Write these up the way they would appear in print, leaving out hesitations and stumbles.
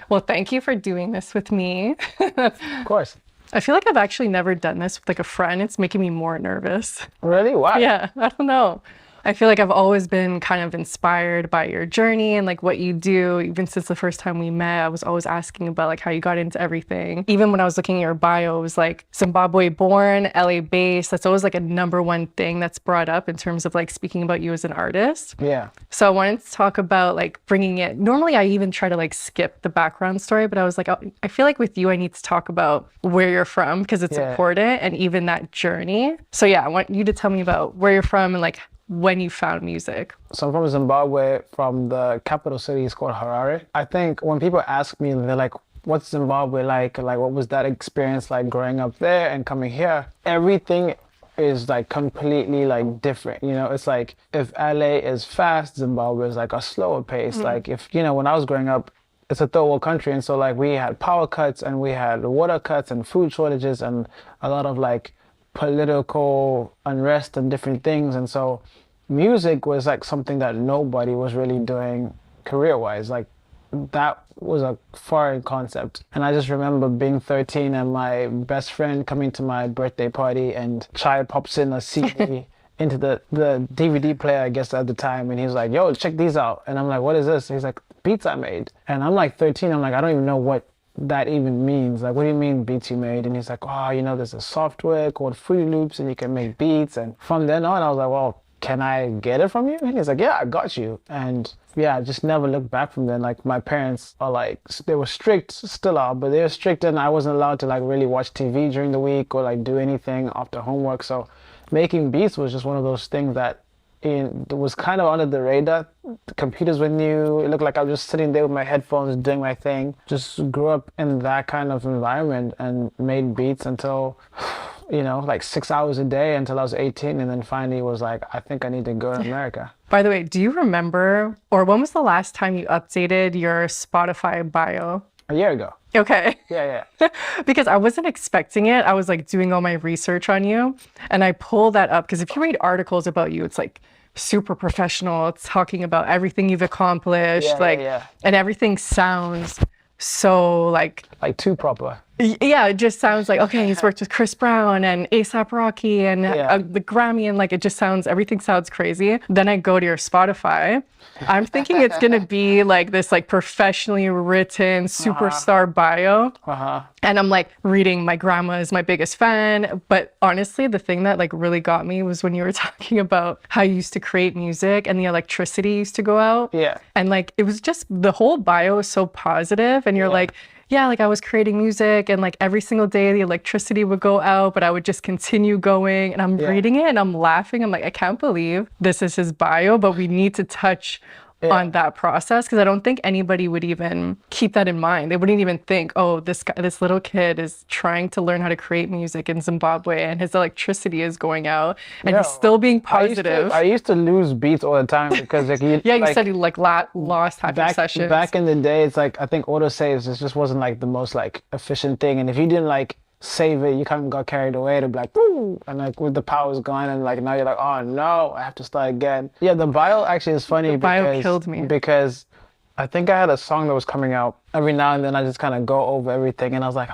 Well, thank you for doing this with me. Of course. I feel like I've actually never done this with like a friend. It's making me more nervous. Really? Why? Yeah, I don't know. I feel like I've always been kind of inspired by your journey and like what you do. Even since the first time we met, I was always asking about like how you got into everything. Even when I was looking at your bio, it was like Zimbabwe born, LA based. That's always like a number one thing that's brought up in terms of like speaking about you as an artist. Yeah. So I wanted to talk about like bringing it. Normally I even try to like skip the background story, but I was like, oh, I feel like with you, I need to talk about where you're from because it's important and even that journey. So yeah, I want you to tell me about where you're from and like when you found music. So I'm from Zimbabwe, from the capital city. It's called Harare. I think when people ask me, they're like, what's Zimbabwe like? Like, what was that experience like growing up there and coming here? Everything is like completely like different. You know, it's like if LA is fast, Zimbabwe is like a slower pace. Like if, you know, when I was growing up, it's a third world country. And so like we had power cuts and we had water cuts and food shortages and a lot of like political unrest and different things. And so music was like something that nobody was really doing career-wise. Like that was a foreign concept. And I just remember being 13 and my best friend coming to my birthday party and Chai pops in a CD into the DVD player, I guess, at the time. And he's like, yo, check these out. And I'm like, what is this? He's like, beats I made. And I'm like 13. I'm like, I don't even know what that even means. Like, what do you mean beats you made? And he's like, oh, you know, there's a software called Fruity Loops and you can make beats. And from then on, I was like, well, can I get it from you? And he's like, yeah, I got you. And yeah, I just never looked back from then. Like my parents are like, they were strict, still are, but they were strict and I wasn't allowed to like really watch TV during the week or like do anything after homework. So making beats was just one of those things that it was kind of under the radar. The computers were new. It looked like I was just sitting there with my headphones doing my thing. Just grew up in that kind of environment and made beats until, you know, like 6 hours a day until I was 18. And then finally was like, I think I need to go to America. By the way, do you remember, or when was the last time you updated your Spotify bio? A year ago. Okay. Yeah. Because I wasn't expecting it. I was like doing all my research on you and I pulled that up because if you read articles about you, it's like super professional. It's talking about everything you've accomplished, and everything sounds so like too proper. Yeah, it just sounds like, okay, he's worked with Chris Brown and A$AP Rocky and the Grammy, and like it just sounds, everything sounds crazy. Then I go to your Spotify. I'm thinking it's gonna be like this like professionally written superstar bio. And I'm like reading my grandma is my biggest fan. But honestly, the thing that like really got me was when you were talking about how you used to create music and the electricity used to go out. Yeah. And like, it was just, the whole bio is so positive and you're like, yeah, like I was creating music and like every single day the electricity would go out, but I would just continue going. And I'm reading it and I'm laughing. I'm like, I can't believe this is his bio, but we need to touch on that process because I don't think anybody would even keep that in mind. They wouldn't even think, oh, this guy, this little kid is trying to learn how to create music in Zimbabwe and his electricity is going out and he's still being positive. I used to lose beats all the time because like you said you like lost half your sessions. Back in the day, it's like I think autosaves just wasn't like the most like efficient thing, and if you didn't like save it, you kind of got carried away to be like, woo, and like with the power's gone and like now you're like, oh no, I have to start again. Yeah, the bio actually is funny bio killed me because I think I had a song that was coming out. Every now and then I just kind of go over everything and I was like,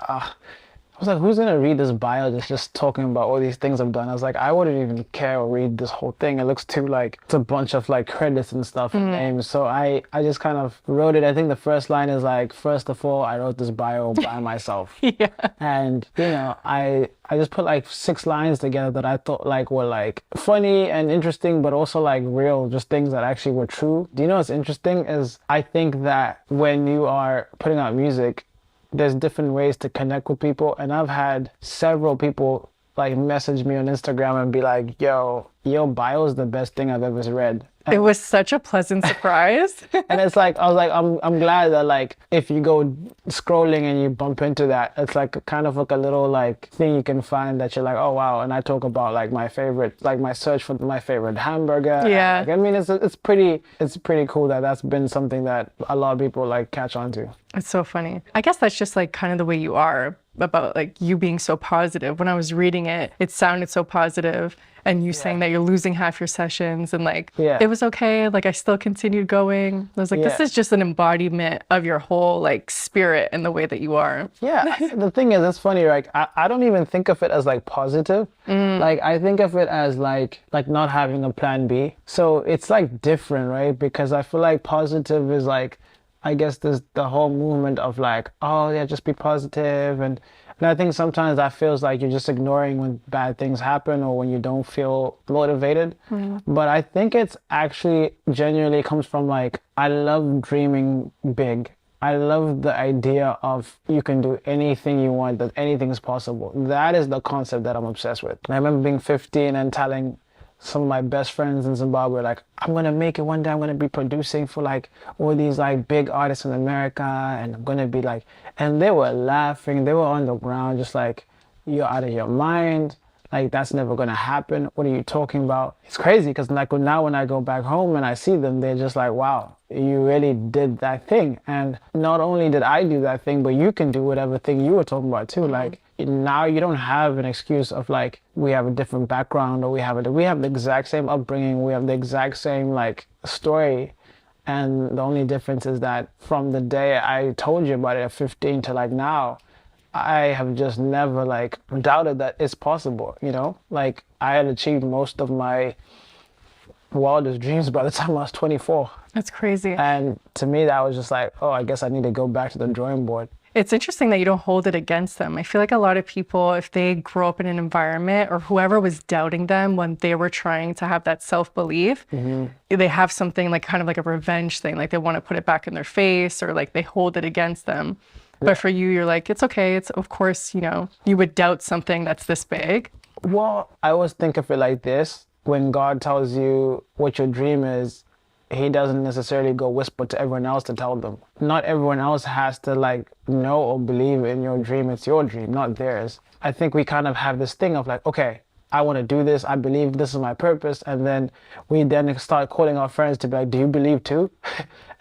who's gonna read this bio that's just talking about all these things I've done? I was like, I wouldn't even care or read this whole thing. It looks too like it's a bunch of like credits and stuff and names. So I just kind of wrote it. I think the first line is like, first of all, I wrote this bio by myself. And you know, I just put like 6 lines together that I thought like were like funny and interesting, but also like real, just things that actually were true. Do you know what's interesting is I think that when you are putting out music, there's different ways to connect with people, and I've had several people like message me on Instagram and be like, yo, your bio is the best thing I've ever read. It was such a pleasant surprise. And it's like, I was like, I'm glad that like, if you go scrolling and you bump into that, it's like kind of like a little like thing you can find that you're like, oh wow. And I talk about like my favorite, like my search for my favorite hamburger. Yeah. Like, I mean, it's pretty cool that that's been something that a lot of people like catch on to. It's so funny. I guess that's just like kind of the way you are. about like you being so positive. When I was reading it, it sounded so positive, and you saying that you're losing half your sessions and like it was okay. Like I still continued going. I was like, this is just an embodiment of your whole like spirit and the way that you are. Yeah, the thing is, it's funny. Like I don't even think of it as like positive. Like I think of it as like not having a plan B. So it's like different, right? Because I feel like positive is like, I guess there's the whole movement of like, oh yeah, just be positive, and I think sometimes that feels like you're just ignoring when bad things happen or when you don't feel motivated. But I think it's actually genuinely comes from like, I love dreaming big. I love the idea of you can do anything you want, that anything is possible. That is the concept that I'm obsessed with. I remember being 15 and telling some of my best friends in Zimbabwe, like, I'm gonna make it one day. I'm gonna be producing for like all these like big artists in America, and I'm gonna be like, and they were laughing. They were on the ground just like, you're out of your mind. Like, that's never gonna happen. What are you talking about? It's crazy because like now when I go back home and I see them, they're just like, wow, you really did that thing. And not only did I do that thing, but you can do whatever thing you were talking about too. Like, now you don't have an excuse of like, we have a different background, or we have the exact same upbringing, we have the exact same like story, and the only difference is that from the day I told you about it at 15 to like now, I have just never like doubted that it's possible, you know? Like, I had achieved most of my wildest dreams by the time I was 24. That's crazy. And to me that was just like, oh, I guess I need to go back to the drawing board. It's interesting that you don't hold it against them. I feel like a lot of people, if they grow up in an environment or whoever was doubting them when they were trying to have that self-belief, they have something like kind of like a revenge thing. Like they want to put it back in their face, or like they hold it against them. But for you, you're like, it's okay. It's, of course, you know, you would doubt something that's this big. Well, I always think of it like this. When God tells you what your dream is, he doesn't necessarily go whisper to everyone else to tell them. Not everyone else has to like know or believe in your dream. It's your dream, not theirs. I think we kind of have this thing of like, okay, I want to do this. I believe this is my purpose. And then we then start calling our friends to be like, do you believe too?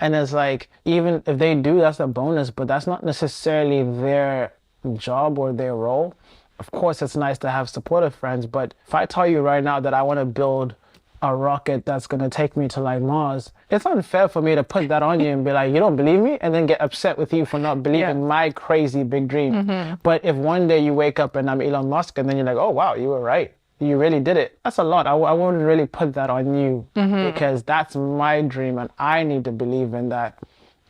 And it's like, even if they do, that's a bonus, but that's not necessarily their job or their role. Of course, it's nice to have supportive friends, but if I tell you right now that I want to build a rocket that's going to take me to like Mars, it's unfair for me to put that on you and be like, you don't believe me, and then get upset with you for not believing my crazy big dream. But if one day you wake up and I'm Elon Musk, and then you're like, oh wow, you were right, you really did it, that's a lot. I wouldn't really put that on you, because that's my dream and I need to believe in that,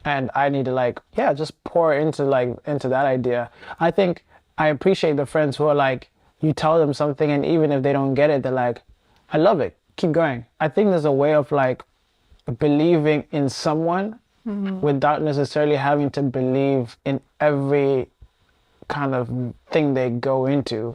and I need to like, just pour into that idea. I think I appreciate the friends who are like, you tell them something and even if they don't get it, they're like, I love it, keep going. I think there's a way of like believing in someone without necessarily having to believe in every kind of thing they go into.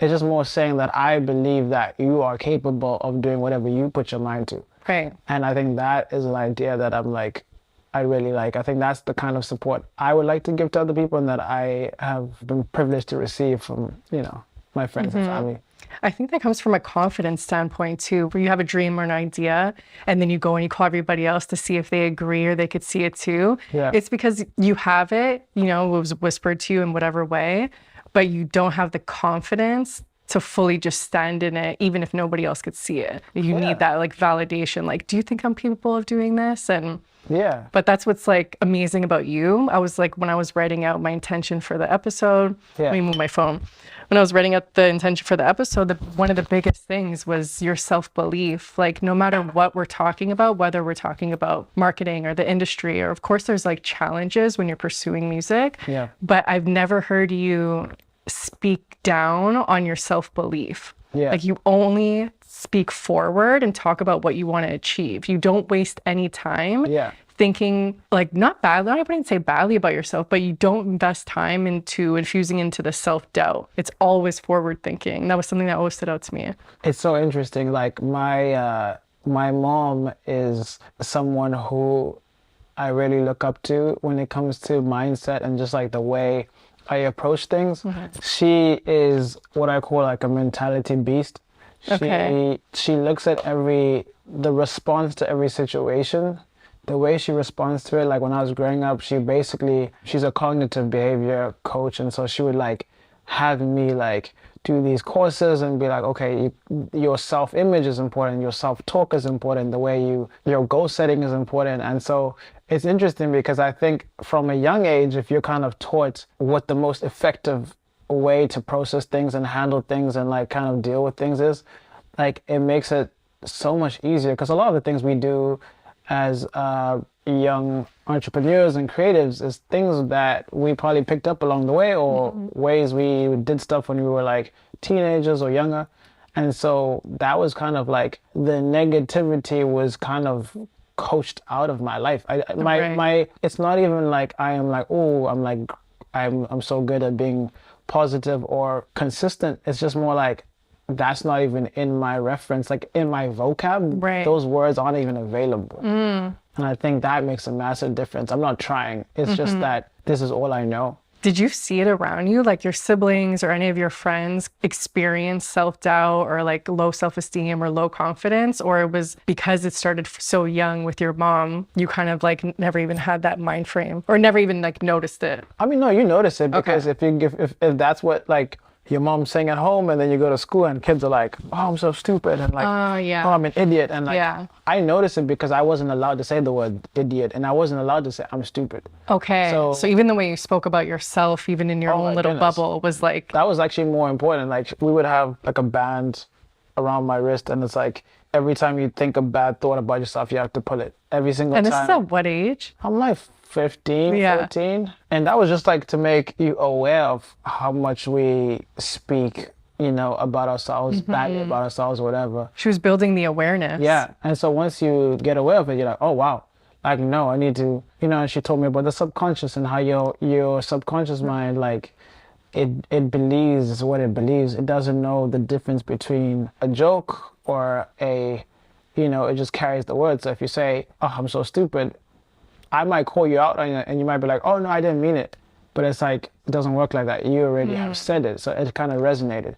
It's just more saying that I believe that you are capable of doing whatever you put your mind to. Right. And I think that is an idea that I'm like, I really like. I think that's the kind of support I would like to give to other people, and that I have been privileged to receive from, you know, my friends and family. I think that comes from a confidence standpoint too, where you have a dream or an idea and then you go and you call everybody else to see if they agree or they could see it too. It's because you have it, you know, it was whispered to you in whatever way, but you don't have the confidence to fully just stand in it, even if nobody else could see it. You need that like validation, like, do you think I'm capable of doing this? And but that's what's like amazing about you. I was like, when I was writing out my intention for the episode, let me move my phone. When I was writing out the intention for the episode, one of the biggest things was your self-belief. Like, no matter what we're talking about, whether we're talking about marketing or the industry, or of course there's like challenges when you're pursuing music, but I've never heard you speak down on your self-belief. Like, you only speak forward and talk about what you want to achieve. You don't waste any time thinking, like, not badly, I wouldn't say badly about yourself, but you don't invest time into infusing into the self-doubt. It's always forward thinking. That was something that always stood out to me. It's so interesting. Like, my mom is someone who I really look up to when it comes to mindset and just like the way I approach things. She is what I call like a mentality beast. She looks at the response to every situation, the way she responds to it. Like, when I was growing up, she's a cognitive behavior coach, and so she would like having me like do these courses and be like, okay, your self-image is important, your self-talk is important, the way your goal setting is important. And so it's interesting because I think from a young age, if you're kind of taught what the most effective way to process things and handle things and like kind of deal with things is, like it makes it so much easier, because a lot of the things we do as young entrepreneurs and creatives is things that we probably picked up along the way, or ways we did stuff when we were like teenagers or younger. And so that was kind of like the negativity was kind of coached out of my life. My it's not even like I am like, oh, I'm so good at being positive or consistent. It's just more like that's not even in my reference, like in my vocab. Those words aren't even available. And I think that makes a massive difference. I'm not trying. It's just that this is all I know. Did you see it around you, like your siblings or any of your friends experience self-doubt or like low self-esteem or low confidence? Or it was because it started so young with your mom, you kind of like never even had that mind frame or never even like noticed it? I mean, no, you notice it because if that's what like your mom's saying at home, and then you go to school and kids are like, oh, I'm so stupid, and like, oh, I'm an idiot, and like, I noticed it because I wasn't allowed to say the word idiot, and I wasn't allowed to say I'm stupid. So even the way you spoke about yourself, even in your own little bubble, was like, that was actually more important. Like we would have like a band around my wrist, and it's like every time you think a bad thought about yourself, you have to pull it every single time. And this is at what age? I'm like 15, 14. And that was just like to make you aware of how much we speak, you know, about ourselves, badly about ourselves, whatever. She was building the awareness. Yeah. And so once you get aware of it, you're like, oh, wow. Like, no, I need to, you know, and she told me about the subconscious and how your subconscious mind, like, it believes what it believes. It doesn't know the difference between a joke or a, you know, it just carries the word. So if you say, oh, I'm so stupid, I might call you out on it and you might be like, oh, no, I didn't mean it. But it's like, it doesn't work like that. You already have said it. So it kind of resonated.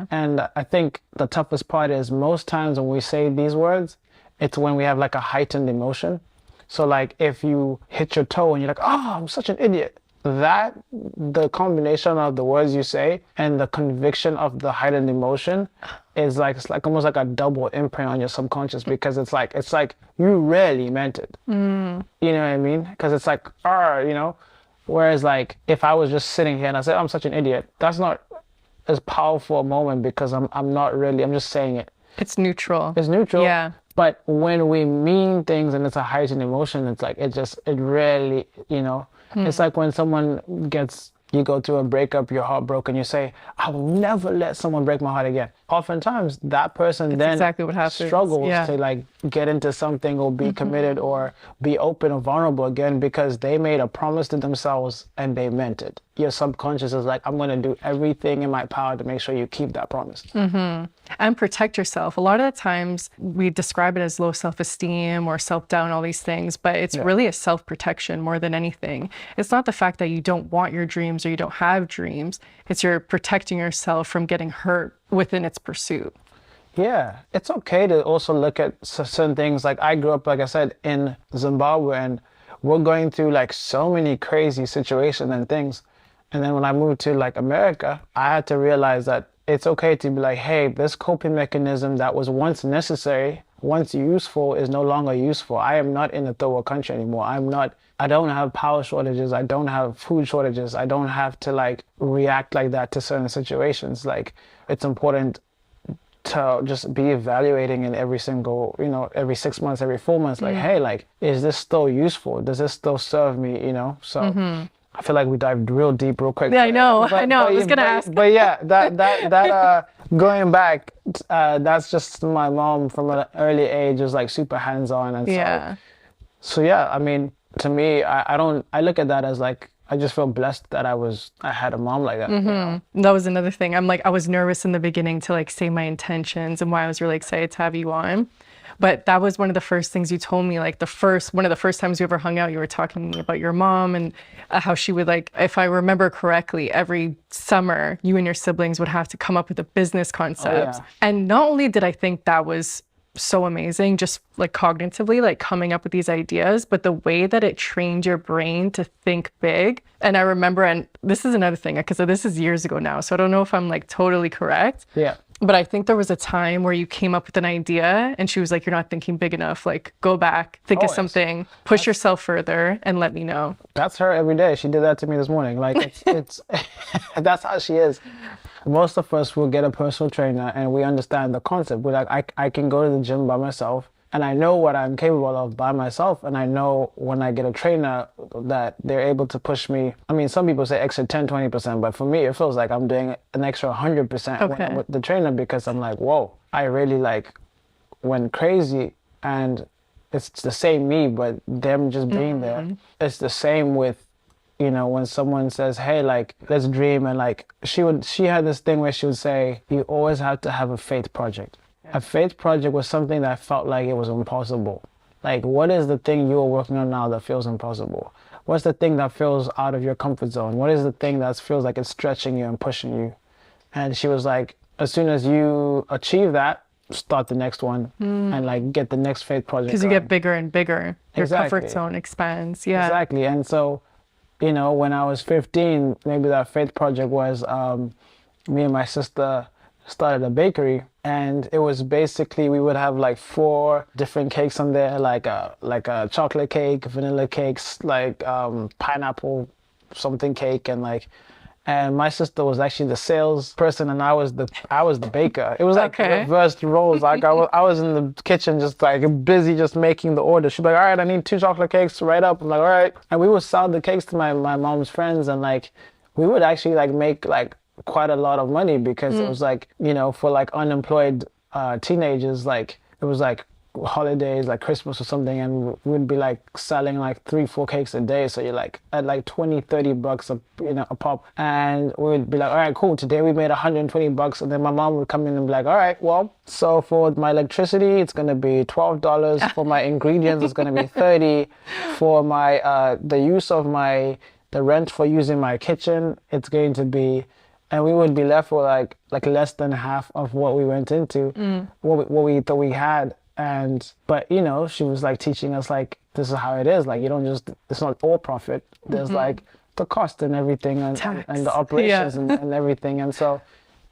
And I think the toughest part is most times when we say these words, it's when we have like a heightened emotion. So like if you hit your toe and you're like, oh, I'm such an idiot. That, the combination of the words you say and the conviction of the heightened emotion is like, it's like almost like a double imprint on your subconscious, because it's like you really meant it. You know what I mean? Because it's like, you know, whereas like if I was just sitting here and I said, I'm such an idiot, that's not as powerful a moment, because I'm just saying it. It's neutral. It's neutral. Yeah. But when we mean things and it's a heightened emotion, it's like, it really, you know, it's like when you go through a breakup, you're heartbroken, you say, I will never let someone break my heart again. Oftentimes that person then exactly what happens. Struggles to like get into something or be committed or be open or vulnerable again, because they made a promise to themselves and they meant it. Your subconscious is like, I'm going to do everything in my power to make sure you keep that promise. And protect yourself. A lot of the times we describe it as low self-esteem or self-doubt and all these things, but it's really a self-protection more than anything. It's not the fact that you don't want your dreams or you don't have dreams. It's you're protecting yourself from getting hurt within its pursuit. Yeah, it's okay to also look at certain things. Like I grew up, like I said, in Zimbabwe, and we're going through like so many crazy situations and things. And then when I moved to like America, I had to realize that it's okay to be like, hey, this coping mechanism that was once necessary, once useful, is no longer useful. I am not in a third world country anymore. I don't have power shortages. I don't have food shortages. I don't have to like react like that to certain situations. Like it's important to just be evaluating in every single, you know, every 6 months, every 4 months, like, hey, like, is this still useful? Does this still serve me, you know? So I feel like we dived real deep real quick. Yeah, I know. I was going to ask. But yeah, that going back, that's just my mom from an early age was like super hands-on. And so yeah, I mean, to me, I look at that as like, I just feel blessed that I had a mom like that. You know? That was another thing. I was nervous in the beginning to like say my intentions and why I was really excited to have you on. But that was one of the first things you told me, like one of the first times we ever hung out, you were talking to me about your mom and how she would like, if I remember correctly, every summer you and your siblings would have to come up with a business concept. And not only did I think that was so amazing, just like cognitively, like coming up with these ideas, but the way that it trained your brain to think big. And I remember, and this is another thing, because this is years ago now, so I don't know if I'm like totally correct. Yeah. But I think there was a time where you came up with an idea and she was like, you're not thinking big enough. Like, go back, think of something, push yourself further and let me know. That's her every day. She did that to me this morning. Like, it's that's how she is. Most of us will get a personal trainer and we understand the concept. We're like, I can go to the gym by myself and I know what I'm capable of by myself. And I know when I get a trainer that they're able to push me. I mean, some people say extra 10, 20%, but for me, it feels like I'm doing an extra 100% when I'm with the trainer, because I'm like, whoa, I really like went crazy. And it's the same me, but them just being there. It's the same with, you know, when someone says, hey, like, let's dream. And like, she had this thing where she would say, you always have to have a faith project. A faith project was something that felt like it was impossible. Like, what is the thing you're working on now that feels impossible? What's the thing that feels out of your comfort zone? What is the thing that feels like it's stretching you and pushing you? And she was like, as soon as you achieve that, start the next one and like get the next faith project. Because you get bigger and bigger. Your comfort zone expands. Yeah. Exactly. And so, you know, when I was 15, maybe that faith project was me and my sister started a bakery, and it was basically we would have like 4 different cakes on there, like a chocolate cake, vanilla cakes, like pineapple something cake, and my sister was actually the salesperson and I was the baker. It was like reversed roles. Like I was in the kitchen just like busy just making the order. She'd be like, all right, I need 2 chocolate cakes right up. I'm like, all right. And we would sell the cakes to my mom's friends, and like we would actually like make like quite a lot of money, because it was like, you know, for like unemployed teenagers, like it was like holidays like Christmas or something, and we'd be like selling like 3-4 cakes a day, so you're like at like $20-30 a pop, and we'd be like, all right, cool, today we made $120, and then my mom would come in and be like, all right, well, so for my electricity it's gonna be $12, for my ingredients it's gonna be $30, for my the use of the rent for using my kitchen it's going to be, and we would be left with like less than half of what we went into, what we thought we had. But you know, she was like teaching us like, this is how it is, like you don't just, it's not all profit, there's like the cost and everything, and the operations and everything. And so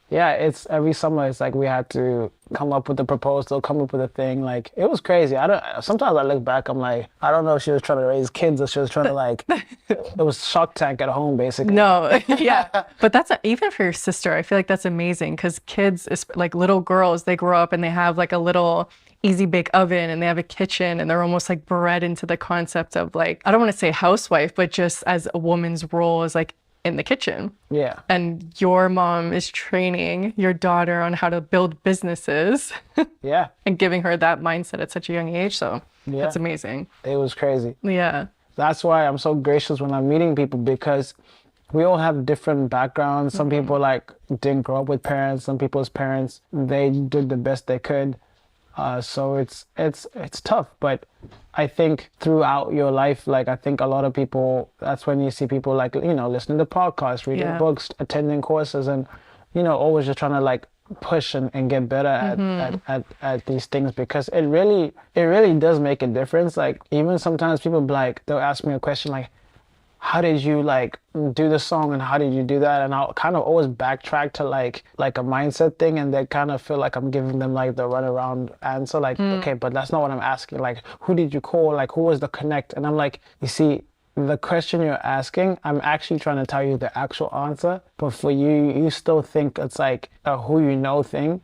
yeah, it's every summer it's like we had to come up with a proposal, come up with a thing. Like it was crazy. Sometimes I look back, I'm like, I don't know if she was trying to raise kids or she was trying to like, it was Shark Tank at home basically. No, yeah. But that's even for your sister, I feel like that's amazing, because kids, like little girls, they grow up and they have like a little easy bake oven and they have a kitchen, and they're almost like bred into the concept of like, I don't want to say housewife, but just as a woman's role is like in the kitchen. Yeah. And your mom is training your daughter on how to build businesses. Yeah. And giving her that mindset at such a young age. So that's amazing. It was crazy. Yeah. That's why I'm so gracious when I'm meeting people, because we all have different backgrounds. Some people like didn't grow up with parents. Some people's parents, they did the best they could. So it's tough, but I think throughout your life, like I think a lot of people, that's when you see people like, you know, listening to podcasts, reading books, attending courses, and, you know, always just trying to like push and get better at these things, because it really does make a difference. Like even sometimes people be like, they'll ask me a question like, how did you like do the song and how did you do that? And I'll kind of always backtrack to like a mindset thing, and they kind of feel like I'm giving them like the runaround answer, like, okay, but that's not what I'm asking. Like, who did you call? Like, who was the connect? And I'm like, you see, the question you're asking, I'm actually trying to tell you the actual answer, but for you still think it's like a who you know thing.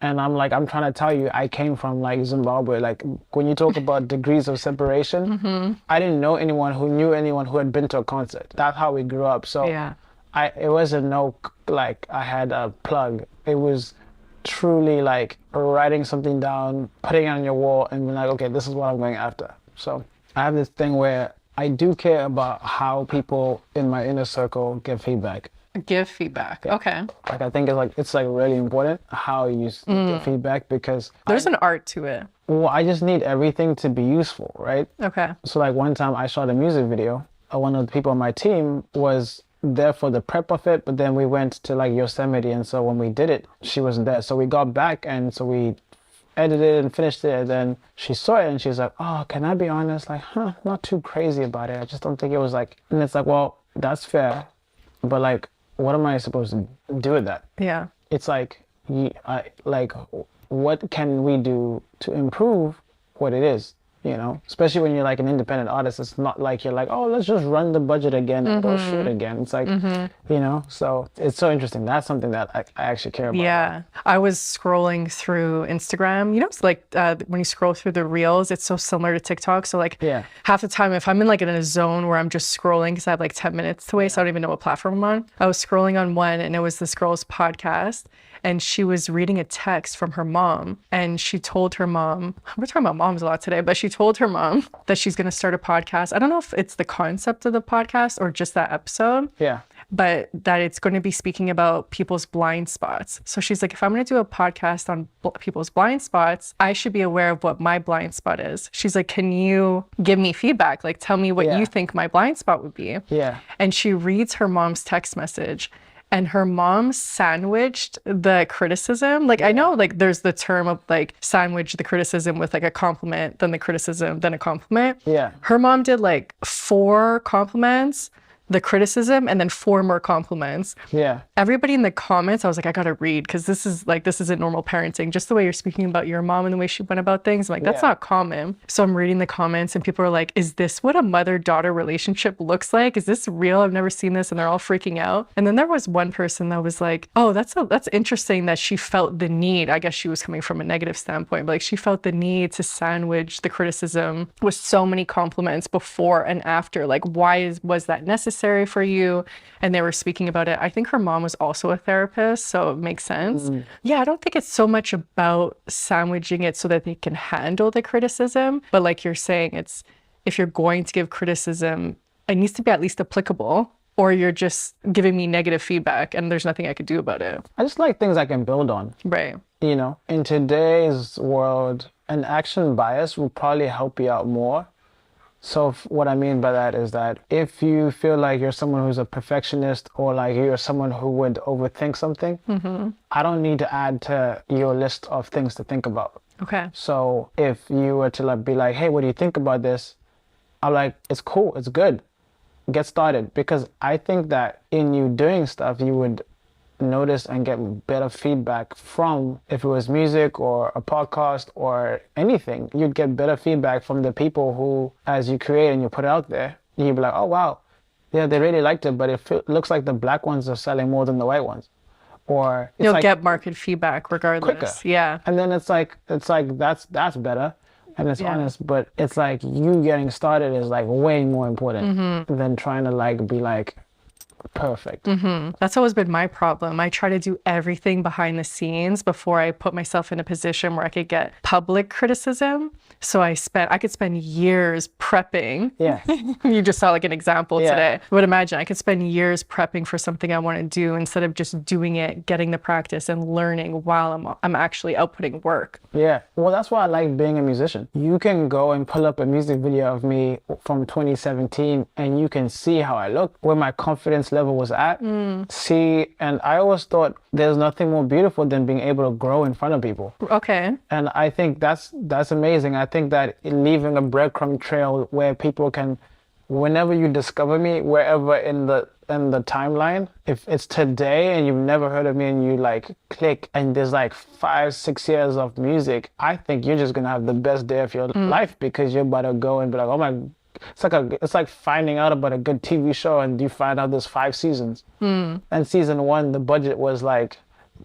And I'm like, I'm trying to tell you, I came from like Zimbabwe. Like when you talk about degrees of separation, I didn't know anyone who knew anyone who had been to a concert. That's how we grew up. So it wasn't like I had a plug. It was truly like writing something down, putting it on your wall, and being like, okay, this is what I'm going after. So I have this thing where I do care about how people in my inner circle give feedback. Give feedback. Okay. Like I think it's really important how you give feedback, because there's an art to it. Well, I just need everything to be useful, right? Okay. So like one time I shot a music video. One of the people on my team was there for the prep of it, but then we went to like Yosemite, and so when we did it, she wasn't there. So we got back, and so we edited and finished it, and then she saw it and she's like, oh, can I be honest? Like, not too crazy about it. I just don't think it was like, and it's like, well, that's fair, but like, what am I supposed to do with that? Yeah. It's like, like, what can we do to improve what it is? You know, especially when you're like an independent artist, it's not like you're like, oh, let's just run the budget again and go shoot again. It's like, you know, so it's so interesting. That's something that I actually care about. Yeah. I was scrolling through Instagram. You know, it's like when you scroll through the reels, it's so similar to TikTok. So like half the time, if I'm in like in a zone where I'm just scrolling because I have like 10 minutes to waste, I don't even know what platform I'm on. I was scrolling on one and it was this girl's podcast. And she was reading a text from her mom. And she told her mom, we're talking about moms a lot today, but she told her mom that she's going to start a podcast. I don't know if it's the concept of the podcast or just that episode. Yeah. But that it's going to be speaking about people's blind spots. So she's like, if I'm going to do a podcast on people's blind spots, I should be aware of what my blind spot is. She's like, can you give me feedback? Like, tell me what you think my blind spot would be. Yeah. And she reads her mom's text message. And her mom sandwiched the criticism. Like, I know, like, there's the term of, like, sandwich the criticism with, like, a compliment, then the criticism, then a compliment. Yeah. Her mom did, like, 4 compliments, the criticism, and then 4 more compliments. Yeah. Everybody in the comments, I was like, I gotta read, because this isn't normal parenting. Just the way you're speaking about your mom and the way she went about things, I'm like, that's not common. So I'm reading the comments and people are like, is this what a mother-daughter relationship looks like? Is this real? I've never seen this. And they're all freaking out. And then there was one person that was like, oh, that's interesting that she felt the need. I guess she was coming from a negative standpoint, but like she felt the need to sandwich the criticism with so many compliments before and after. Like, was that necessary for you? And they were speaking about it. I think her mom was also a therapist, so it makes sense. Yeah, I don't think it's so much about sandwiching it so that they can handle the criticism, but like you're saying, it's if you're going to give criticism, it needs to be at least applicable, or you're just giving me negative feedback and there's nothing I could do about it. I just like things I can build on. Right. You know, in today's world, an action bias will probably help you out more. So what I mean by that is that if you feel like you're someone who's a perfectionist or like you're someone who would overthink something, I don't need to add to your list of things to think about. Okay. So if you were to like be like, hey, what do you think about this? I'm like, it's cool, it's good. Get started. Because I think that in you doing stuff, you would notice and get better feedback from, if it was music or a podcast or anything, you'd get better feedback from the people who, as you create and you put it out there, you'd be like, oh wow, yeah, they really liked it, but it looks like the black ones are selling more than the white ones. Or it's you'll like, get market feedback regardless. Quicker. Yeah. And then it's like that's better and it's honest, but it's like you getting started is like way more important than trying to like be like perfect. That's always been my problem. I try to do everything behind the scenes before I put myself in a position where I could get public criticism. So I could spend years prepping. Yeah. You just saw like an example today. But imagine I could spend years prepping for something I want to do instead of just doing it, getting the practice and learning while I'm actually outputting work. Yeah. Well, that's why I like being a musician. You can go and pull up a music video of me from 2017 and you can see how I look, where my confidence level was at. See, and I always thought there's nothing more beautiful than being able to grow in front of people. Okay. And I think that's amazing. I think that leaving a breadcrumb trail where people can, whenever you discover me, wherever in the timeline, if it's today and you've never heard of me and you like click and there's like 5-6 years of music, I think you're just gonna have the best day of your life, because you're about to go and be like, oh my, it's like finding out about a good TV show and you find out there's 5 seasons. And season 1, the budget was like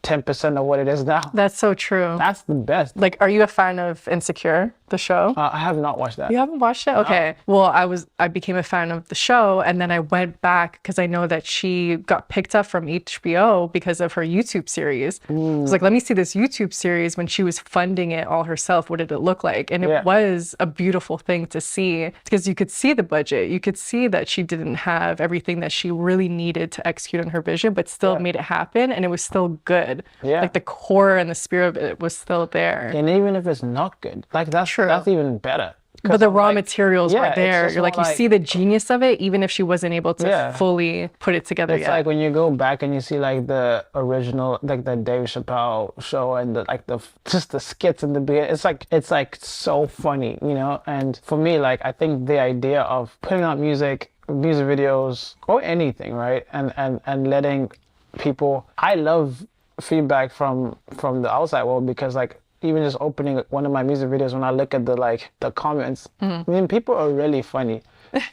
10% of what it is now. That's so true. That's the best. Like, are you a fan of Insecure, the show? I have not watched that. You haven't watched it? Okay. No. Well, I became a fan of the show, and then I went back because I know that she got picked up from HBO because of her YouTube series. I was like, let me see this YouTube series when she was funding it all herself. What did it look like? And it was a beautiful thing to see, because you could see the budget. You could see that she didn't have everything that she really needed to execute on her vision, but still made it happen, and it was still good. Like the core and the spirit of it was still there. And even if it's not good, like that's even better. But the I'm raw like, materials yeah, were it's there. just You're more like, you see the genius of it, even if she wasn't able to Yeah. fully put it together It's yet. like when you go back and you see like the original, like the Dave Chappelle show and the like the just the skits in the beginning. It's like so funny, you know. And for me, like I think the idea of putting out music videos, or anything, right? And letting people. I love feedback from the outside world, because like even just opening one of my music videos, when I look at the comments, I mean, people are really funny.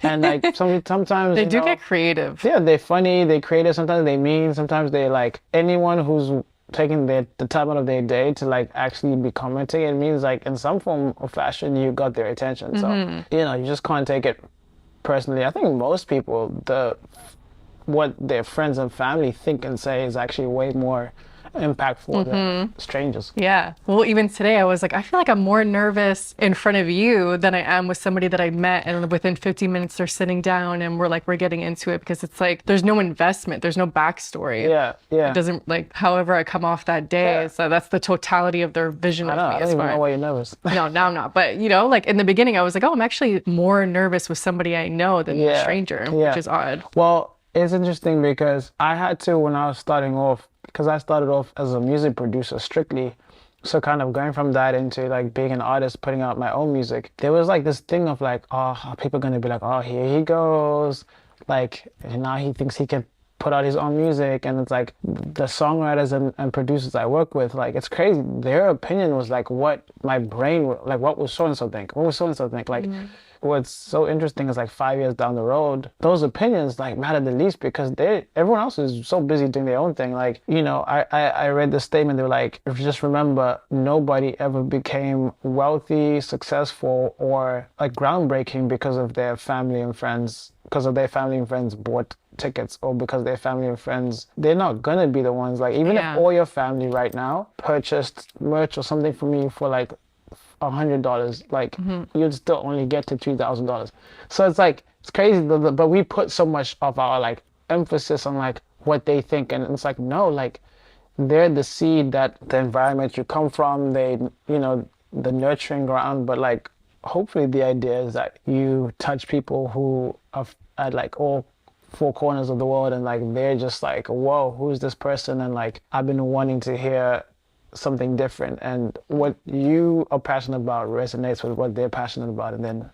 And like sometimes They you do know, get creative. yeah, they're funny, they're creative, sometimes they mean, sometimes they like anyone who's taking the time out of their day to like actually be commenting. It means like in some form of fashion you got their attention. So you know, you just can't take it personally. I think most people, what their friends and family think and say is actually way more impactful than strangers. Yeah. Well, even today, I was like, I feel like I'm more nervous in front of you than I am with somebody that I met. And within 15 minutes, they're sitting down and we're getting into it, because it's like, there's no investment. There's no backstory. Yeah, yeah. It doesn't like, however I come off that day. Yeah. So that's the totality of their vision of me. I don't even know why you're nervous. No, now I'm not. But you know, like in the beginning, I was like, oh, I'm actually more nervous with somebody I know than a stranger, which is odd. Well, it's interesting because I had to, when I was starting off, because I started off as a music producer strictly. So kind of going from that into like being an artist, putting out my own music, there was like this thing of like, oh, are people going to be like, oh, here he goes. Like, now he thinks he can put out his own music. And it's like the songwriters and producers I work with, like, it's crazy. Their opinion was like what my brain, like what was so-and-so think? What was so-and-so think? Like, what's so interesting is like 5 years down the road, those opinions like matter the least, because everyone else is so busy doing their own thing. Like, you know, I read the statement, they were like, just remember, nobody ever became wealthy, successful, or like groundbreaking because of their family and friends, bought tickets, or because their family and friends, they're not gonna be the ones, like, even if all your family right now purchased merch or something from you for like $100, like you'd still only get to $2,000. So it's like, it's crazy, but we put so much of our like emphasis on like what they think, and it's like, no, like they're the seed, that the environment you come from, they, you know, the nurturing ground. But like, hopefully the idea is that you touch people who are at like all four corners of the world, and like they're just like, whoa, who's this person? And like, I've been wanting to hear something different, and what you are passionate about resonates with what they're passionate about, and then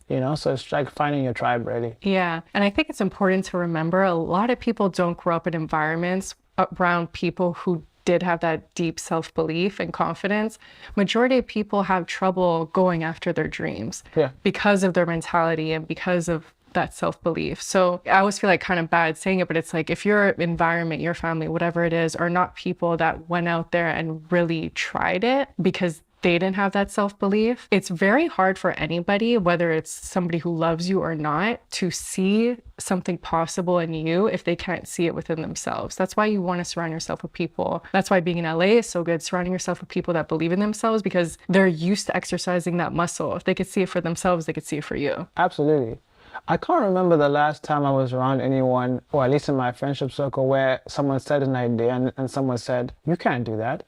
you know, so it's like finding your tribe, really. Yeah. And I think it's important to remember, a lot of people don't grow up in environments around people who did have that deep self-belief and confidence. Majority of people have trouble going after their dreams because of their mentality and because of that self-belief. So I always feel like kind of bad saying it, but it's like, if your environment, your family, whatever it is, are not people that went out there and really tried it because they didn't have that self-belief, it's very hard for anybody, whether it's somebody who loves you or not, to see something possible in you if they can't see it within themselves. That's why you want to surround yourself with people. That's why being in LA is so good, surrounding yourself with people that believe in themselves, because they're used to exercising that muscle. If they could see it for themselves, they could see it for you. Absolutely. I can't remember the last time I was around anyone, or at least in my friendship circle, where someone said an idea and someone said, you can't do that.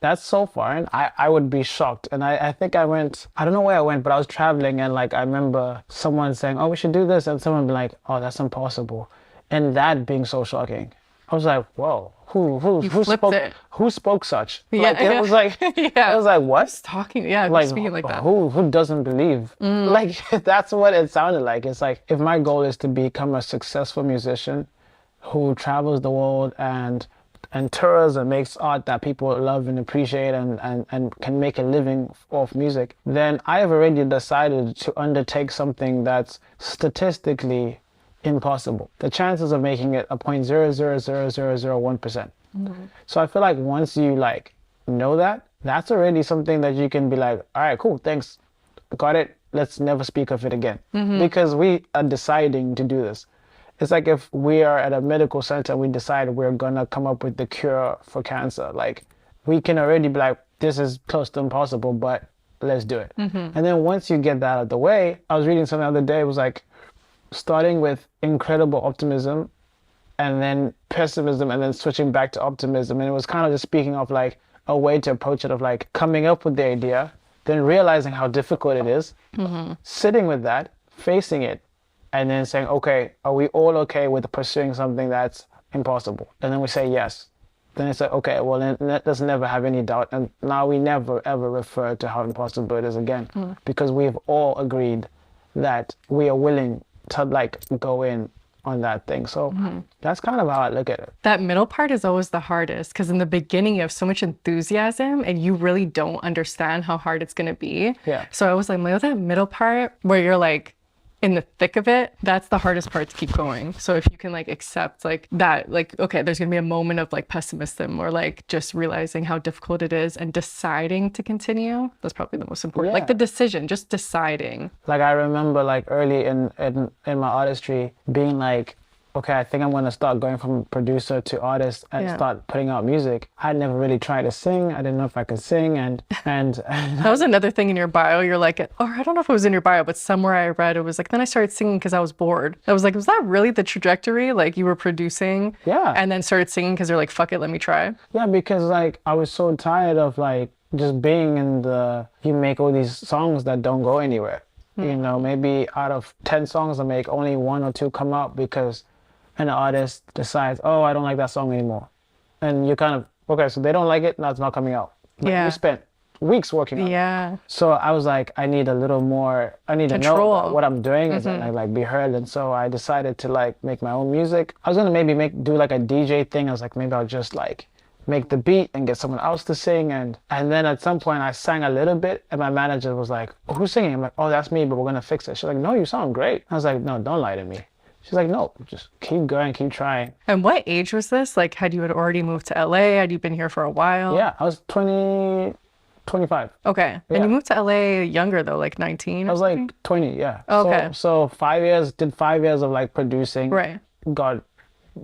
That's so foreign. I would be shocked. And I think I don't know where I went, but I was traveling, and like I remember someone saying, oh, we should do this, and someone be like, oh, that's impossible. And that being so shocking. I was like, whoa, who spoke such? Like, it was like, I was like, what? Just talking, like, speaking like that. Who doesn't believe? Like, that's what it sounded like. It's like, if my goal is to become a successful musician who travels the world and tours and makes art that people love and appreciate, and can make a living off music, then I have already decided to undertake something that's statistically impossible. The chances of making it a 0.0000001%. So I feel like once you like know that, that's already something that you can be like, all right, cool, thanks, got it, let's never speak of it again. Because we are deciding to do this. It's like if we are at a medical center, we decide we're gonna come up with the cure for cancer. Like, we can already be like, this is close to impossible, but let's do it. And then once you get that out of the way, I was reading something the other day, it was like, starting with incredible optimism and then pessimism and then switching back to optimism. And it was kind of just speaking of like a way to approach it, of like coming up with the idea, then realizing how difficult it is, sitting with that, facing it, and then saying, okay, are we all okay with pursuing something that's impossible? And then we say yes. Then it's like, okay, well, then let us never have any doubt. And now we never, ever refer to how impossible it is again. Because we've all agreed that we are willing to like go in on that thing. So that's kind of how I look at it. That middle part is always the hardest because in the beginning you have so much enthusiasm and you really don't understand how hard it's going to be. Yeah. So I was like, that middle part where you're like in the thick of it, that's the hardest part to keep going. So if you can like accept like that, like, okay, there's gonna be a moment of like pessimism or like just realizing how difficult it is and deciding to continue, that's probably the most important. Like the decision, just deciding. Like I remember like early in my artistry being like, okay, I think I'm gonna start going from producer to artist and start putting out music. I'd never really tried to sing. I didn't know if I could sing, and that was another thing in your bio. You're like, or I don't know if it was in your bio, but somewhere I read it was like, then I started singing because I was bored. I was like, was that really the trajectory? Like you were producing, and then started singing because you're like, fuck it, let me try. Yeah, because like I was so tired of like just being in you make all these songs that don't go anywhere. You know, maybe out of 10 songs I make, only 1 or 2 come out because an artist decides, oh, I don't like that song anymore. And you kind of, okay, so they don't like it, now it's not coming out. But you spent weeks working on it. So I was like, I need a little more, I need control. To know what I'm doing is like be heard. And so I decided to like make my own music. I was gonna maybe do like a DJ thing. I was like, maybe I'll just like make the beat and get someone else to sing. And then at some point I sang a little bit and my manager was like, oh, who's singing? I'm like, oh, that's me, but we're gonna fix it. She's like, no, you sound great. I was like, no, don't lie to me. She's like, no, just keep going, keep trying. And what age was this? Like, had you already moved to LA? Had you been here for a while? Yeah, I was 25. Okay. Yeah. And you moved to LA younger though, like 19? I was like 20, yeah. Okay. So 5 years, did 5 years of like producing. Right.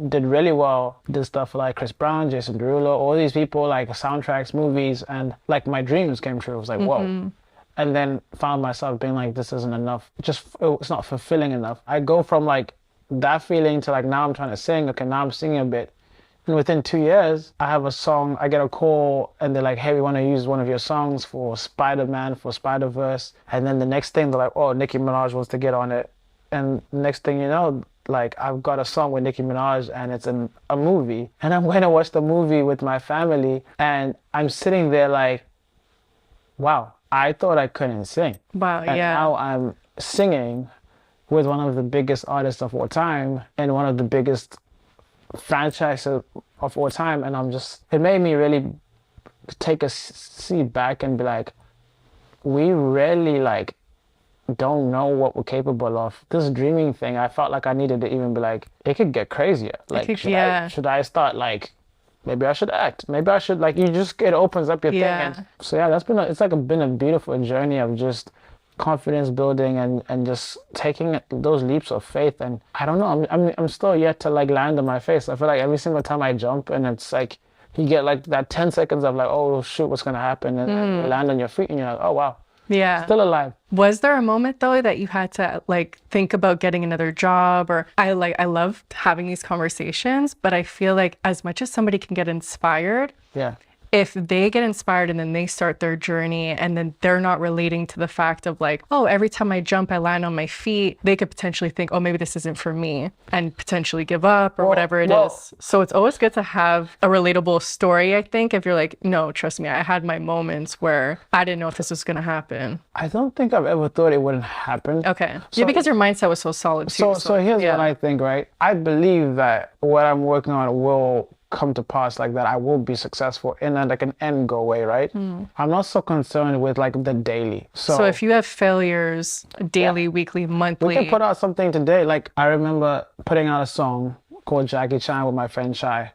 Did really well. Did stuff like Chris Brown, Jason Derulo, all these people, like soundtracks, movies, and like my dreams came true. I was like, whoa. And then found myself being like, this isn't enough. It's not fulfilling enough. I go from like that feeling to like, now I'm trying to sing. Okay, now I'm singing a bit. And within 2 years, I have a song, I get a call and they're like, hey, we want to use one of your songs for Spider-Man, for Spider-Verse. And then the next thing they're like, oh, Nicki Manaj wants to get on it. And next thing you know, like I've got a song with Nicki Manaj and it's in a movie. And I'm going to watch the movie with my family. And I'm sitting there like, wow, I thought I couldn't sing. Wow, and now I'm singing with one of the biggest artists of all time and one of the biggest franchises of all time. And it made me really take a seat back and be like, we really like don't know what we're capable of. This dreaming thing, I felt like I needed to even be like, it could get crazier. Like, should I start like, maybe I should act. Maybe I should like, it opens up your thing. And so yeah, it's been a beautiful journey of just confidence building and just taking those leaps of faith. And I don't know, I'm still yet to like land on my face. I feel like every single time I jump and it's like, you get like that 10 seconds of like, oh shoot, what's gonna happen? And you land on your feet and you're like, oh wow. Yeah. Still alive. Was there a moment though that you had to like think about getting another job? Or I love having these conversations, but I feel like as much as somebody can get inspired, if they get inspired and then they start their journey and then they're not relating to the fact of like, oh, every time I jump, I land on my feet, they could potentially think, oh, maybe this isn't for me and potentially give up or whatever it is. So it's always good to have a relatable story, I think, if you're like, no, trust me, I had my moments where I didn't know if this was going to happen. I don't think I've ever thought it wouldn't happen. Okay. So, yeah, because your mindset was so solid too. So here's what I think, right? I believe that what I'm working on will come to pass, like that I will be successful in like an end goal way, right? I'm not so concerned with like the daily. So if you have failures daily, weekly, monthly. We can put out something today. Like I remember putting out a song called Jackie Chan with my friend Shai.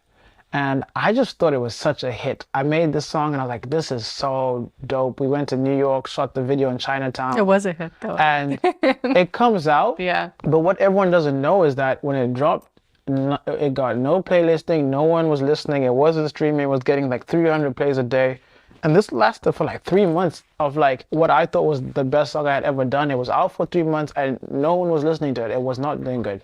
And I just thought it was such a hit. I made this song and I was like, this is so dope. We went to New York, shot the video in Chinatown. It was a hit though. And it comes out. Yeah. But what everyone doesn't know is that when it dropped, it got no playlisting, no one was listening, it wasn't streaming, it was getting like 300 plays a day. And this lasted for like 3 months of like what I thought was the best song I had ever done. It was out for 3 months and no one was listening to it. It was not doing good.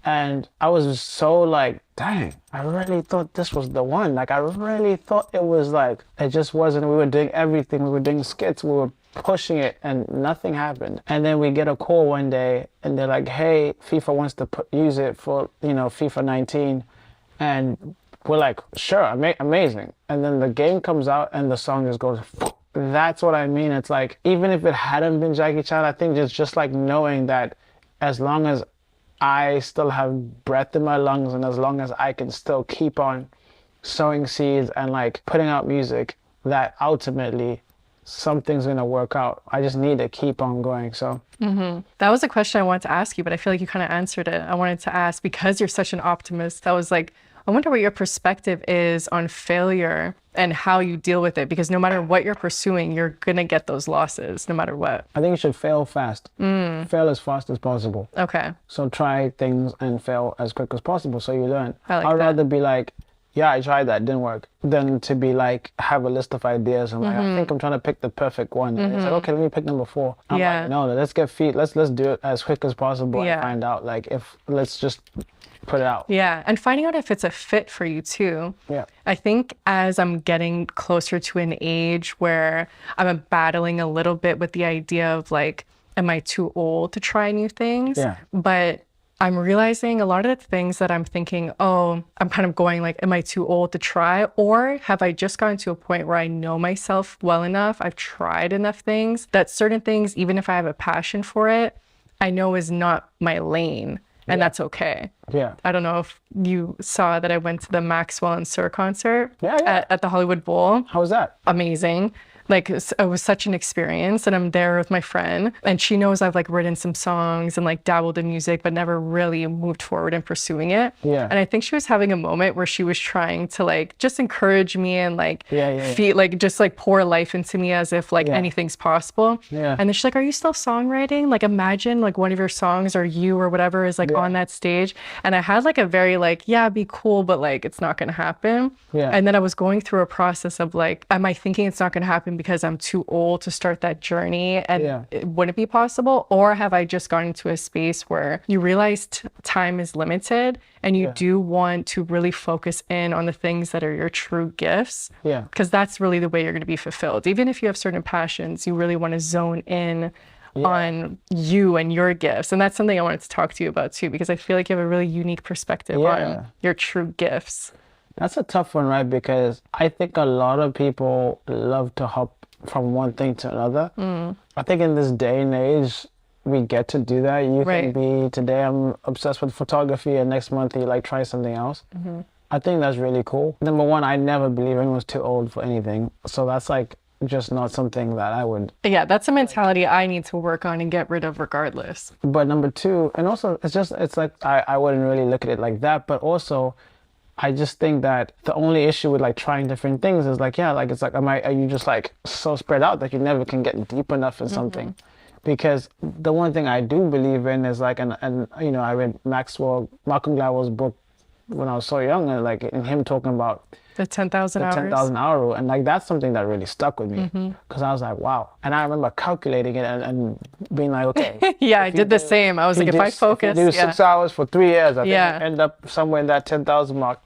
And I was just so like, dang, I really thought this was the one. Like I really thought it was like, it just wasn't. We were doing everything. We were doing skits, we were pushing it and nothing happened. And then we get a call one day and they're like, hey, FIFA wants to use it for, FIFA 19. And we're like, sure, amazing. And then the game comes out and the song just goes, that's what I mean. It's like, even if it hadn't been Jackie Chan, I think it's just like knowing that as long as I still have breath in my lungs and as long as I can still keep on sowing seeds and like putting out music, that ultimately something's gonna work out. I just need to keep on going. So that was a question I wanted to ask you, but I feel like you kind of answered it. I wanted to ask, because you're such an optimist, I was like, I wonder what your perspective is on failure and how you deal with it, because no matter what you're pursuing, you're gonna get those losses no matter what. I think you should fail fast. Fail as fast as possible. Okay. So try things and fail as quick as possible so you learn. I like I'd that. rather be like, yeah, I tried that, didn't work, than to be like, have a list of ideas and like, I think I'm trying to pick the perfect one. And it's like, okay, let me pick number 4. I'm like, no, let's get feet. Let's do it as quick as possible and find out, like, let's just put it out. Yeah, and finding out if it's a fit for you too. Yeah. I think as I'm getting closer to an age where I'm battling a little bit with the idea of like, am I too old to try new things? Yeah. But I'm realizing a lot of the things that I'm thinking, oh, I'm kind of going like, am I too old to try? Or have I just gotten to a point where I know myself well enough, I've tried enough things, that certain things, even if I have a passion for it, I know is not my lane. And that's okay. Yeah. I don't know if you saw that I went to the Maxwell and Sir concert Yeah. at the Hollywood Bowl. How was that? Amazing. Like, it was such an experience, and I'm there with my friend, and she knows I've like written some songs and like dabbled in music, but never really moved forward in pursuing it. Yeah. And I think she was having a moment where she was trying to like just encourage me and like feel like just like pour life into me as if like anything's possible. Yeah. And then she's like, "Are you still songwriting? Like, imagine like one of your songs or you or whatever is like on that stage." And I had like a very like, yeah, be cool, but like it's not gonna happen. Yeah. And then I was going through a process of like, am I thinking it's not gonna happen because I'm too old to start that journey and it wouldn't be possible? Or have I just gotten into a space where you realize time is limited and you do want to really focus in on the things that are your true gifts? Yeah. Because that's really the way you're going to be fulfilled. Even if you have certain passions, you really want to zone in on you and your gifts. And that's something I wanted to talk to you about too, because I feel like you have a really unique perspective on your true gifts. That's a tough one, right? Because I think a lot of people love to hop from one thing to another. I think in this day and age, we get to do that. You can be, today I'm obsessed with photography and next month you like try something else. I think that's really cool. Number one, I never believe anyone's too old for anything. So that's like just not something that I would. Yeah, that's a mentality I need to work on and get rid of regardless. But number two, and also it's like, I wouldn't really look at it like that, but also I just think that the only issue with like trying different things is like, it's like, are you just like so spread out that you never can get deep enough in something? Because the one thing I do believe in is like, and I read Malcolm Gladwell's book when I was so young, and like in him talking about the 10,000 hours. 10,000 hour rule, and like that's something that really stuck with me because I was like, wow. And I remember calculating it and being like, okay. Yeah, I did the same. I was like, if I focus, if you do 6 hours for 3 years, I think I Yeah. end up somewhere in that 10,000 mark.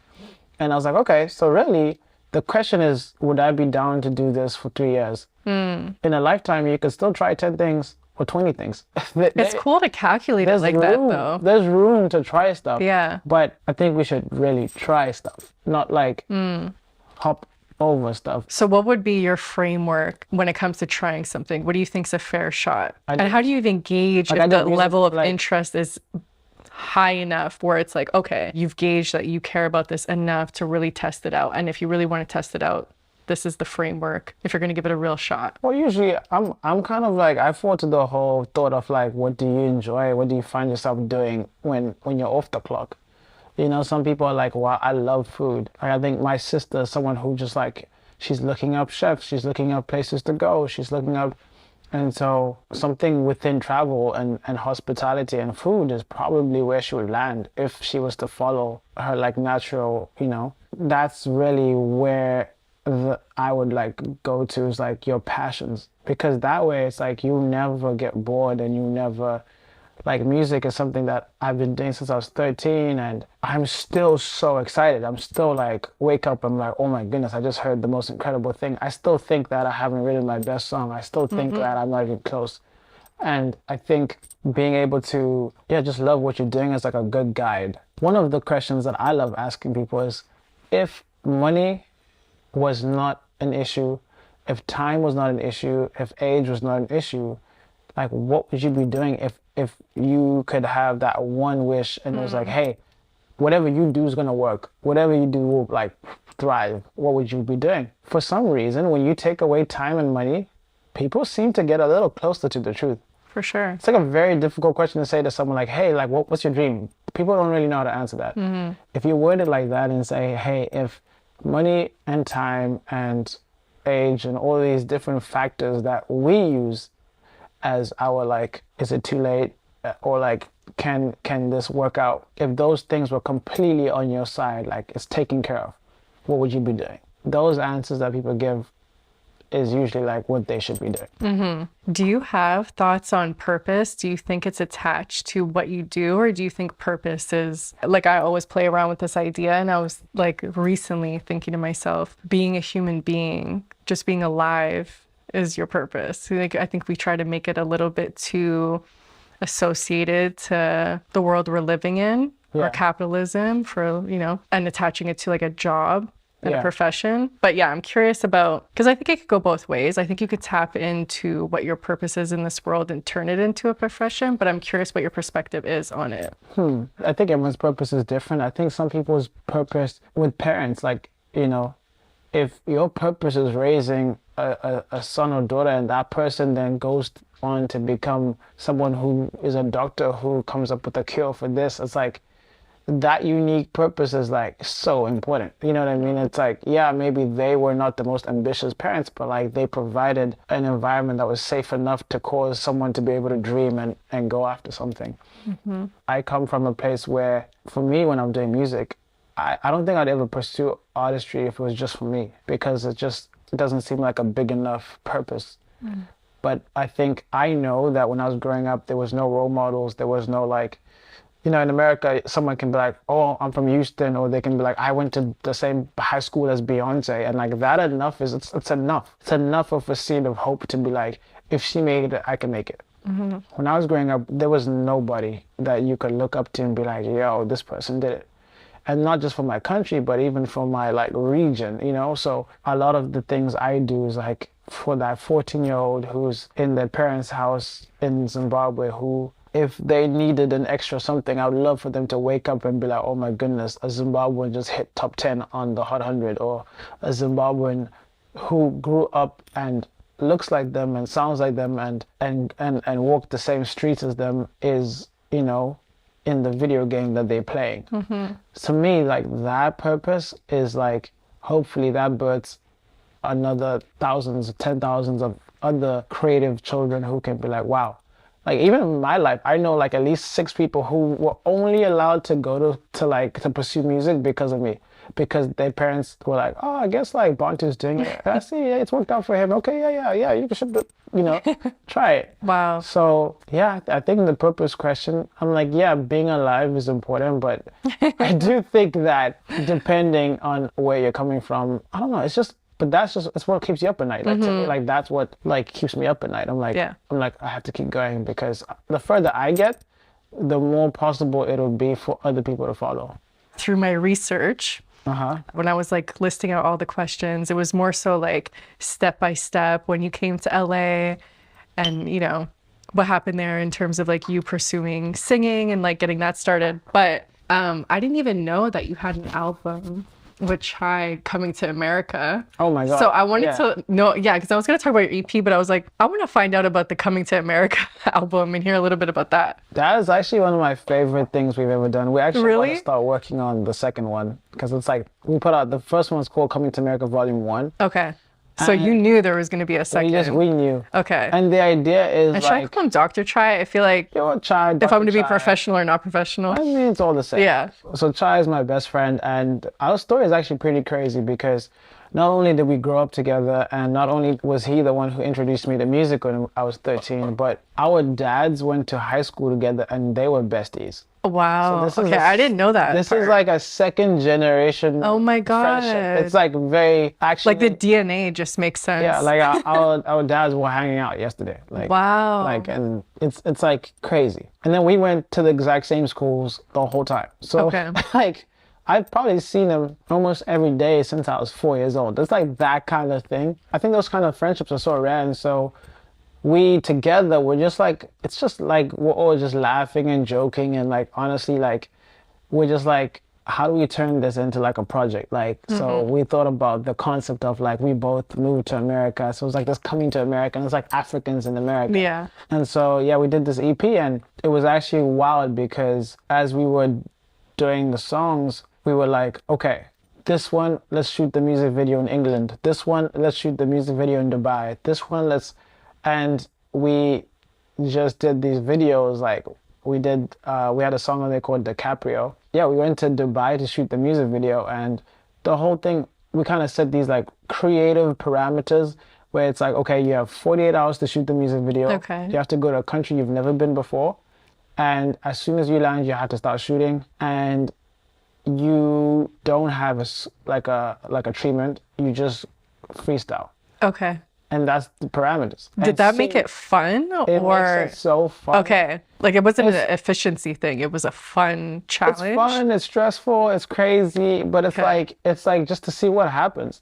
And I was like, okay, so really the question is, would I be down to do this for 3 years? In a lifetime, you could still try 10 things or 20 things. It's cool to calculate it like that though. There's room to try stuff. Yeah. But I think we should really try stuff, not like hop over stuff. So what would be your framework when it comes to trying something? What do you think's a fair shot? And how do you even gauge Like, if I the don't use it level of like- interest is high enough where it's like, okay, you've gauged that you care about this enough to really test it out. And if you really want to test it out, this is the framework if you're going to give it a real shot. Well, usually I'm kind of like, I fall to the whole thought of like, what do you enjoy? What do you find yourself doing when you're off the clock? You know, some people are like, wow, I love food. Like, I think my sister is someone who just like, she's looking up chefs, she's looking up places to go, she's looking up. And so something within travel and hospitality and food is probably where she would land if she was to follow her like natural, that's really where I would like go to, is like your passions. Because that way it's like you never get bored and you never Like music is something that I've been doing since I was 13, and I'm still so excited. I'm still like, wake up, I'm like, oh my goodness, I just heard the most incredible thing. I still think that I haven't written my best song. I still think that I'm not even close. And I think being able to, yeah, just love what you're doing is like a good guide. One of the questions that I love asking people is, if money was not an issue, if time was not an issue, if age was not an issue, like what would you be doing if you could have that one wish and it was like, hey, whatever you do is gonna work. Whatever you do will like thrive. What would you be doing? For some reason, when you take away time and money, people seem to get a little closer to the truth. For sure. It's like a very difficult question to say to someone like, hey, like what's your dream? People don't really know how to answer that. If you word it like that and say, hey, if money and time and age and all these different factors that we use as our like, is it too late, or like can this work out, if those things were completely on your side, like it's taken care of, what would you be doing? Those answers that people give is usually like what they should be doing. Do you have thoughts on purpose? Do you think it's attached to what you do, or do you think purpose is, like, I always play around with this idea, and I was like recently thinking to myself, being a human being, just being alive is your purpose. Like, I think we try to make it a little bit too associated to the world we're living in, or capitalism, for, you know, and attaching it to like a job and a profession. But yeah, I'm curious about, because I think it could go both ways. I think you could tap into what your purpose is in this world and turn it into a profession, but I'm curious what your perspective is on it. I think everyone's purpose is different. I think some people's purpose with parents, like, you know, if your purpose is raising a son or daughter, and that person then goes on to become someone who is a doctor who comes up with a cure for this, it's like, that unique purpose is like so important. You know what I mean? It's like, yeah, maybe they were not the most ambitious parents, but like they provided an environment that was safe enough to cause someone to be able to dream and go after something. I come from a place where, for me, when I'm doing music, I don't think I'd ever pursue artistry if it was just for me, because it doesn't seem like a big enough purpose. But I think I know that when I was growing up, there was no role models. There was no like, you know, in America, someone can be like, oh, I'm from Houston, or they can be like, I went to the same high school as Beyonce. And like that enough is, it's enough. It's enough of a seed of hope to be like, if she made it, I can make it. When I was growing up, there was nobody that you could look up to and be like, yo, this person did it. And not just for my country, but even for my like region, you know? So a lot of the things I do is like for that 14-year-old who's in their parents' house in Zimbabwe, who, if they needed an extra something, I would love for them to wake up and be like, oh my goodness, a Zimbabwean just hit top 10 on the Hot 100, or a Zimbabwean who grew up and looks like them and sounds like them and walked the same streets as them is, you know, in the video game that they're playing. To me, like that purpose is like, hopefully that births another thousands, 10,000s of other creative children who can be like, wow. Like even in my life, I know like at least 6 people who were only allowed to go to pursue music because of me, because their parents were like, oh, I guess like Bantu's doing it. I see, yeah, it's worked out for him. Okay, yeah, you should, you know, try it. Wow. So yeah, I think the purpose question, I'm like, yeah, being alive is important, but I do think that depending on where you're coming from, I don't know, it's what keeps you up at night. Like to me, like that's what like keeps me up at night. I'm like, I have to keep going, because the further I get, the more possible it'll be for other people to follow. Through my research, when I was like listing out all the questions, it was more so like step by step when you came to LA, and you know what happened there in terms of like you pursuing singing and like getting that started. But I didn't even know that you had an album with Chai coming to America. Oh my God. So I wanted to know, because I was going to talk about your EP, but I was like, I want to find out about the Coming to America album and hear a little bit about that. That is actually one of my favorite things we've ever done. We actually want Really? to start working on the second one, because it's like, we put out, the first one's called Coming to America Volume 1. Okay. So you knew there was going to be a second. We knew. Okay. And the idea is and should I call him Dr. Chai? I feel like Chai, if I'm going to be Chai. professional or not professional. I mean, it's all the same. Yeah. So Chai is my best friend, and our story is actually pretty crazy, because not only did we grow up together, and not only was he the one who introduced me to music when I was 13, but our dads went to high school together and they were besties. Wow. This is Okay, I didn't know that This is part. like a second generation Oh my friendship. God. It's like very actually Like the DNA just makes sense. yeah, like our dads were hanging out yesterday. Like Wow. like and it's like crazy. And then we went to the exact same schools the whole time. So Okay. like I've probably seen him almost every day since I was 4 years old. It's like that kind of thing. I think those kind of friendships are so rare, and so we together we're just like it's just like we're all just laughing and joking, and like honestly like we're just like how do we turn this into like a project, like so we thought about the concept of like we both moved to America, so it was like this coming to America, and it's like Africans in America. Yeah. And so yeah, we did this EP, and it was actually wild because as we were doing the songs we were like, okay, this one let's shoot the music video in England, this one let's shoot the music video in Dubai, this one let's, and we just did these videos. Like we did we had a song on there called DiCaprio. Yeah, we went to Dubai to shoot the music video, and the whole thing we kind of set these like creative parameters where it's like, okay, you have 48 hours to shoot the music video. Okay. You have to go to a country you've never been before, and as soon as you land you have to start shooting, and you don't have like a treatment, you just freestyle, Okay. and that's the parameters. Did And that make seeing- it fun it or makes it so fun. okay? Like it wasn't It's- an efficiency thing. It was a fun It's challenge. fun, it's stressful, it's crazy, but Okay. it's like just to see what happens.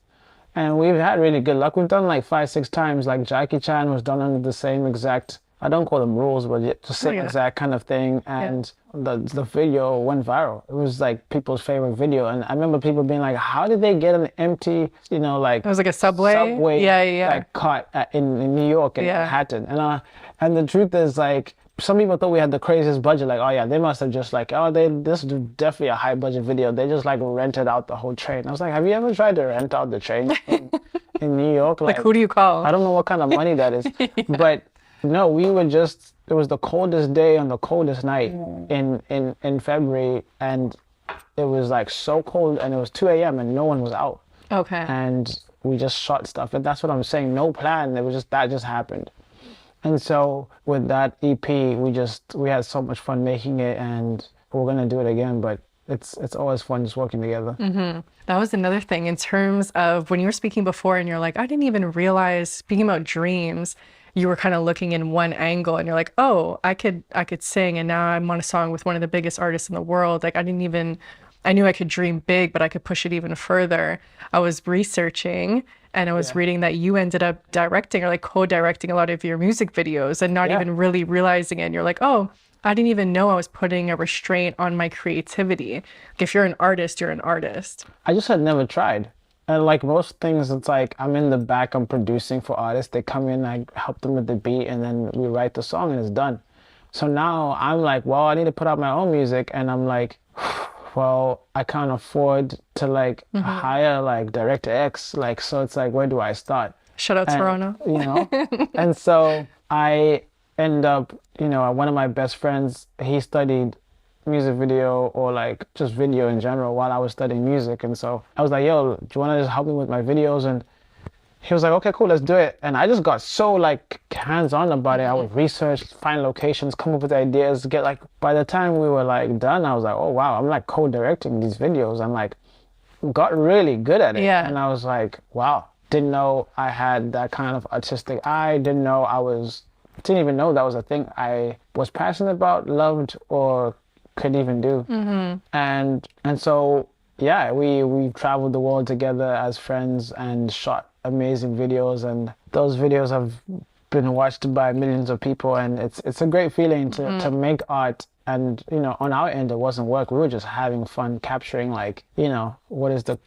And we've had really good luck. We've done like 5, 6 times. Like Jackie Chan was done under the same exact, I don't call them rules, but the same yeah. exact kind of thing. And the video went viral. It was like people's favorite video. And I remember people being like, how did they get an empty, It was like a subway. Yeah, yeah. like caught in New York and Yeah. Manhattan? And the truth is like, some people thought we had the craziest budget. Like, oh yeah, they must have just like, oh, this is definitely a high budget video. They just like rented out the whole train. I was like, have you ever tried to rent out the train in New York? Like who do you call? I don't know what kind of money that is. But no, we were just, it was the coldest day on the coldest night in February, and it was like so cold, and it was 2 a.m. and no one was out. Okay. And we just shot stuff, and that's what I'm saying. No plan. It was just that just happened. And so with that EP, we had so much fun making it, and we're gonna do it again. But it's always fun just working together. That was another thing in terms of when you were speaking before and you're like, I didn't even realize, speaking about dreams, you were kind of looking in one angle and you're like, oh, I could sing, and now I'm on a song with one of the biggest artists in the world. Like I knew I could dream big, but I could push it even further. I was researching and I was reading that you ended up directing or like co-directing a lot of your music videos and not even really realizing it. And you're like, oh, I didn't even know I was putting a restraint on my creativity. Like if you're an artist, you're an artist. I just had never tried. And like most things, it's like I'm in the back, I'm producing for artists. They come in, I help them with the beat, and then we write the song and it's done. So now I'm like, well, I need to put out my own music, and I'm like, well, I can't afford to like hire like Director X. Like, so it's like, where do I start? Shout out Toronto. You know? And so I end up, one of my best friends, he studied music video or like just video in general while I was studying music. And so I was like, yo, do you want to just help me with my videos? And he was like, okay, cool, let's do it. And I just got so like hands-on about it. I would research, find locations, come up with ideas, get like, by the time we were like done, I was like, oh wow, I'm like co-directing these videos. I'm like, got really good at it. Yeah. And I was like, wow, didn't know I had that kind of artistic eye. Didn't even know that was a thing I was passionate about, loved, or could even do. And so yeah, we traveled the world together as friends and shot amazing videos, and those videos have been watched by millions of people, and it's a great feeling to make art. And on our end it wasn't work, we were just having fun capturing like what is the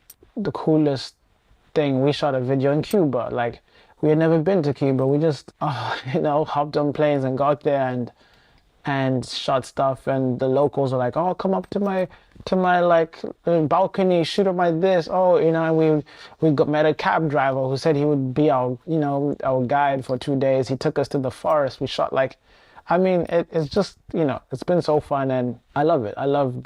coolest thing. We shot a video in Cuba. Like, we had never been to Cuba. We just hopped on planes and got there and shot stuff, and the locals were like, oh, come up to my like balcony, shoot up my this. Oh, and we met a cab driver who said he would be our guide for 2 days. He took us to the forest. We shot like, I mean, it's just it's been so fun, and I love it. I love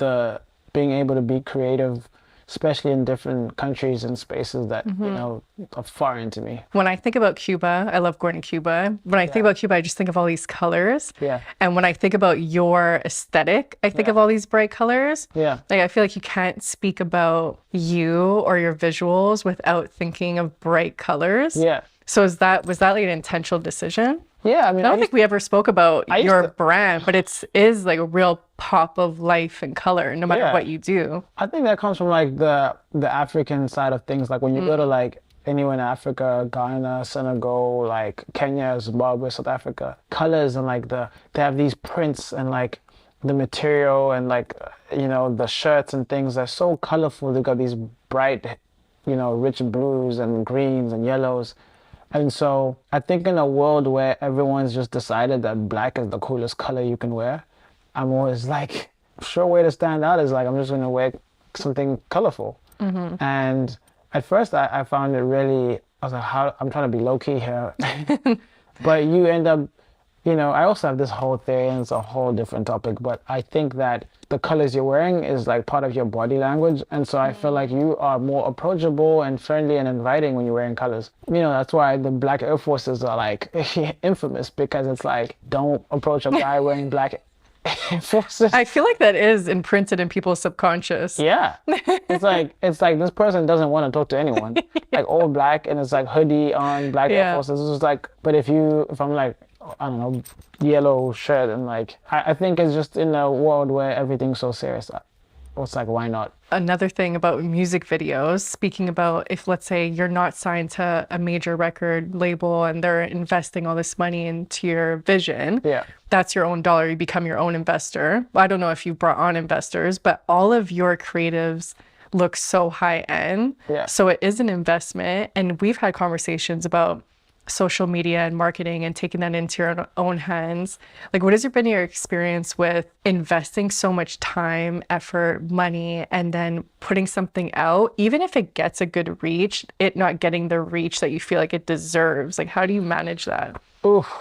being able to be creative especially in different countries and spaces that, you know, are foreign to me. When I think about Cuba, I love going to Cuba. When I think about Cuba, I just think of all these colors. Yeah. And when I think about your aesthetic, I think of all these bright colors. Yeah. Like, I feel like you can't speak about you or your visuals without thinking of bright colors. Yeah. So was that like an intentional decision? Yeah, I mean, I don't think we ever spoke about your to- brand, but is like a real pop of life and color, no matter what you do. I think that comes from like the African side of things. Like when you go to like anywhere in Africa, Ghana, Senegal, like Kenya, Zimbabwe, South Africa, colors and like they have these prints and like the material and like, you know, the shirts and things are so colorful. They've got these bright, you know, rich blues and greens and yellows. And so I think in a world where everyone's just decided that black is the coolest color you can wear, I'm always like, sure way to stand out is like, I'm just going to wear something colorful. And at first I found it really, I was like, how, I'm trying to be low key here. But you end up, you know, I also have this whole theory and it's a whole different topic, but I think that the colors you're wearing is like part of your body language. And so I feel like you are more approachable and friendly and inviting when you're wearing colors. You know, that's why the black Air Forces are like infamous, because it's like, don't approach a guy wearing black Air Forces. I feel like that is imprinted in people's subconscious. Yeah. It's like this person doesn't want to talk to anyone. Like all black and it's like hoodie on, black Air Forces. It's just like, but if I'm like, I don't know, yellow shirt and like, I think it's just in a world where everything's so serious. It's like, why not? Another thing about music videos, speaking about if, let's say, you're not signed to a major record label and they're investing all this money into your vision, that's your own dollar. You become your own investor. I don't know if you've brought on investors, but all of your creatives look so high end. So it is an investment. And we've had conversations about social media and marketing and taking that into your own hands. Like, what has been your experience with investing so much time, effort, money, and then putting something out, even if it gets a good reach, it not getting the reach that you feel like it deserves? Like, how do you manage that? Oof.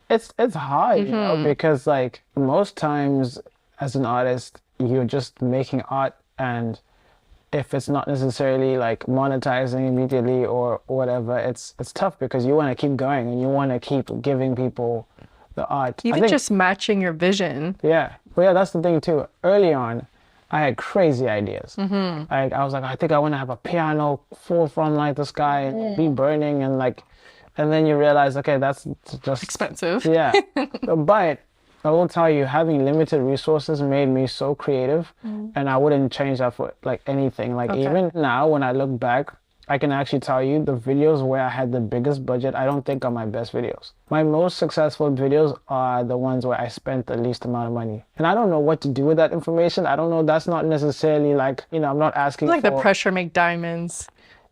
It's hard, you know, because like most times as an artist, you're just making art, and if it's not necessarily like monetizing immediately or whatever, it's tough because you want to keep going and you want to keep giving people the art. Even just matching your vision. Yeah. But yeah, that's the thing too. Early on, I had crazy ideas. Like I was like, I think I want to have a piano fall from like the sky and be burning and like, and then you realize, okay, that's just expensive. Yeah. But I will tell you, having limited resources made me so creative, and I wouldn't change that for like anything. Like even now, when I look back, I can actually tell you the videos where I had the biggest budget, I don't think are my best videos. My most successful videos are the ones where I spent the least amount of money. And I don't know what to do with that information. I don't know, that's not necessarily like, you know, I'm not asking like for... the pressure make diamonds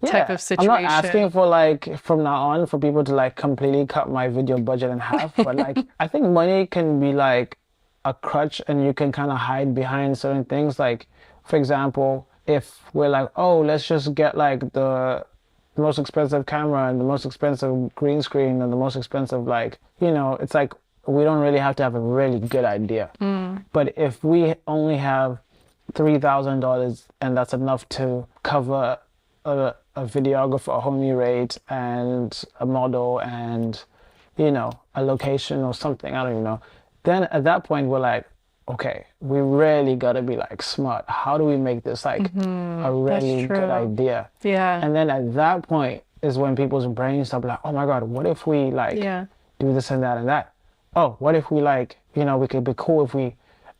type of situation. I'm not asking for like, from now on, for people to like completely cut my video budget in half. But like, I think money can be like a crutch and you can kind of hide behind certain things. Like, for example, if we're like, oh, let's just get like the most expensive camera and the most expensive green screen and the most expensive, like, you know, it's like, we don't really have to have a really good idea. But if we only have $3,000 and that's enough to cover a videographer, a homie rate, and a model, and, you know, a location or something, I don't even know. Then at that point, we're like, okay, we really gotta be like smart. How do we make this like a really good idea? Yeah. And then at that point is when people's brains start like, oh my God, what if we like do this and that and that? Oh, what if we like, you know, we could be cool if we,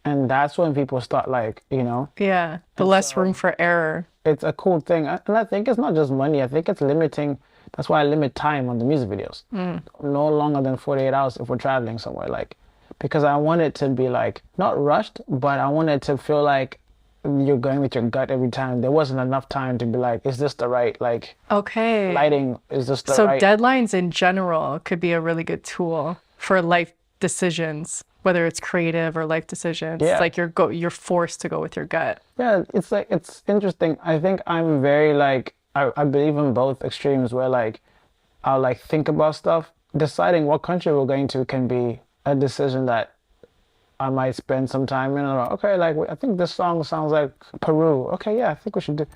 and that's when people start like, you know. Yeah, the less room for error. It's a cool thing. And I think it's not just money. I think it's limiting. That's why I limit time on the music videos. No longer than 48 hours if we're traveling somewhere. Like, because I want it to be like, not rushed, but I want it to feel like you're going with your gut every time. There wasn't enough time to be like, is this the right, like, lighting? Is this the right? So deadlines in general could be a really good tool for life decisions, whether it's creative or life decisions. It's like you're forced to go with your gut. Yeah, it's like, it's interesting. I think I'm very like, I believe in both extremes where like, I'll like think about stuff. Deciding what country we're going to can be a decision that I might spend some time in. Or, okay, like, I think this song sounds like Peru. Okay, yeah, I think we should do.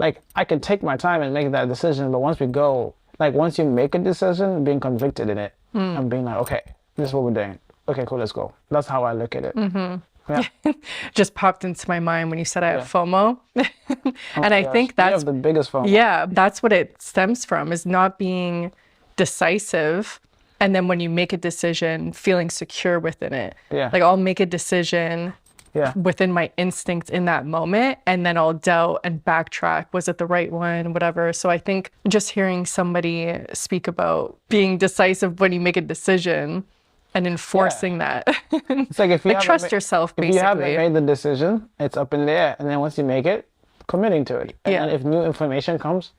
like I can take my time and make that decision, but once we go, like once you make a decision, being convicted in it and being like, okay, this is what we're doing. Okay, cool, let's go. That's how I look at it. Yeah. Just popped into my mind when you said I have FOMO. And I think You that's have the biggest FOMO. yeah, that's what it stems from, is not being decisive. And then when you make a decision, feeling secure within it. Yeah. Like I'll make a decision within my instinct in that moment, and then I'll doubt and backtrack. Was it the right one? Whatever. So I think just hearing somebody speak about being decisive when you make a decision and enforcing that. It's like if you like trust yourself, basically. If you haven't made the decision, it's up in the air. And then once you make it, committing to it. And then if new information comes,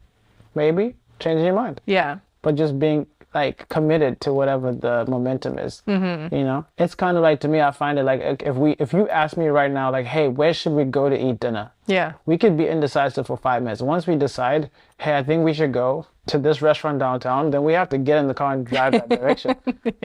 maybe change your mind. Yeah. But just being like committed to whatever the momentum is, you know? It's kind of like, to me, I find it like if you ask me right now, like, hey, where should we go to eat dinner? Yeah. We could be indecisive for 5 minutes. Once we decide, hey, I think we should go to this restaurant downtown, then we have to get in the car and drive that direction.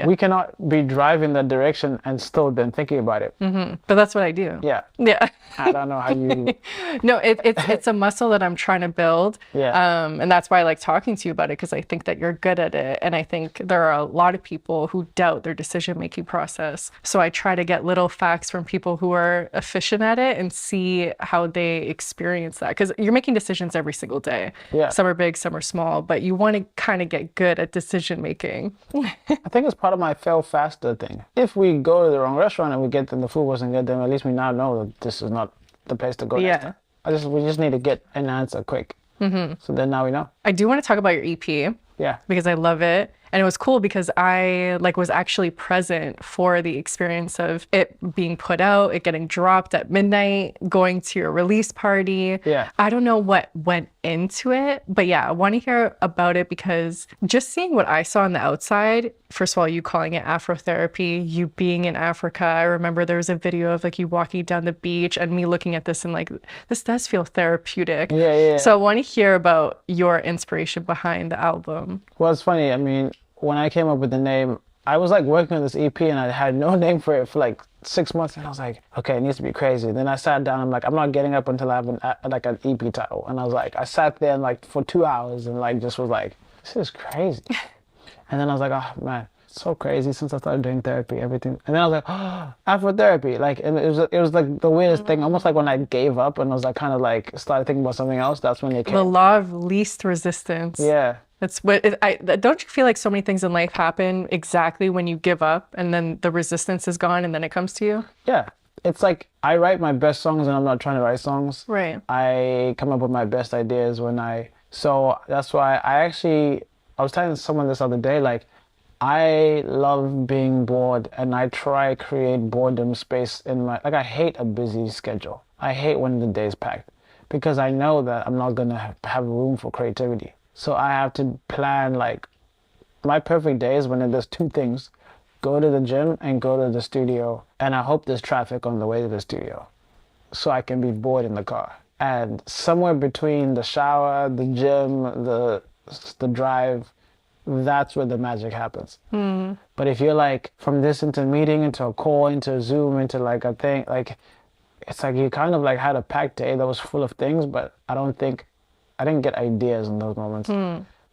We cannot be driving that direction and still then thinking about it. But that's what I do. Yeah. Yeah. I don't know how you... No, it's a muscle that I'm trying to build. Yeah. And that's why I like talking to you about it, because I think that you're good at it. And I think there are a lot of people who doubt their decision-making process. So I try to get little facts from people who are efficient at it and see how they experience that. Because you're making decisions every single day. Yeah. Some are big, some are small, but you want to kind of get good at decision-making. I think it's part of my fail faster thing. If we go to the wrong restaurant and we get them, the food wasn't good, then at least we now know that this is not the place to go next time. We just need to get an answer quick. So then now we know. I do want to talk about your EP. Yeah. Because I love it. And it was cool because I was actually present for the experience of it being put out, it getting dropped at midnight, going to your release party. Yeah. I don't know what went into it, but yeah, I want to hear about it, because just seeing what I saw on the outside, first of all, you calling it Afrotherapy, you being in Africa. I remember there was a video of you walking down the beach and me looking at this and this does feel therapeutic. Yeah. So I want to hear about your inspiration behind the album. Well, it's funny. I mean, when I came up with the name, I was working on this EP and I had no name for it for 6 months, and I was like, okay, it needs to be crazy. Then I sat down, I'm like, I'm not getting up until I have an EP title. And I was like, I sat there and for 2 hours and just was like, this is crazy. And then I was like, oh man, so crazy since I started doing therapy, everything. And then I was like, oh, Afrotherapy. And it was the weirdest thing, almost like when I gave up and I was started thinking about something else, that's when it came. The law of least resistance. Yeah. That's what don't you feel like so many things in life happen exactly when you give up and then the resistance is gone and then it comes to you? Yeah. It's like I write my best songs and I'm not trying to write songs. Right. I come up with my best ideas so that's why I was telling someone this other day, I love being bored and I try to create boredom space in my, I hate a busy schedule. I hate when the day's packed because I know that I'm not going to have room for creativity. So I have to plan my perfect day is when there's two things: go to the gym and go to the studio. And I hope there's traffic on the way to the studio so I can be bored in the car. And somewhere between the shower, the gym, the drive, that's where the magic happens. But if you're from this into a meeting, into a call, into a Zoom, into a thing, it's you kind of had a packed day that was full of things, but I didn't get ideas in those moments.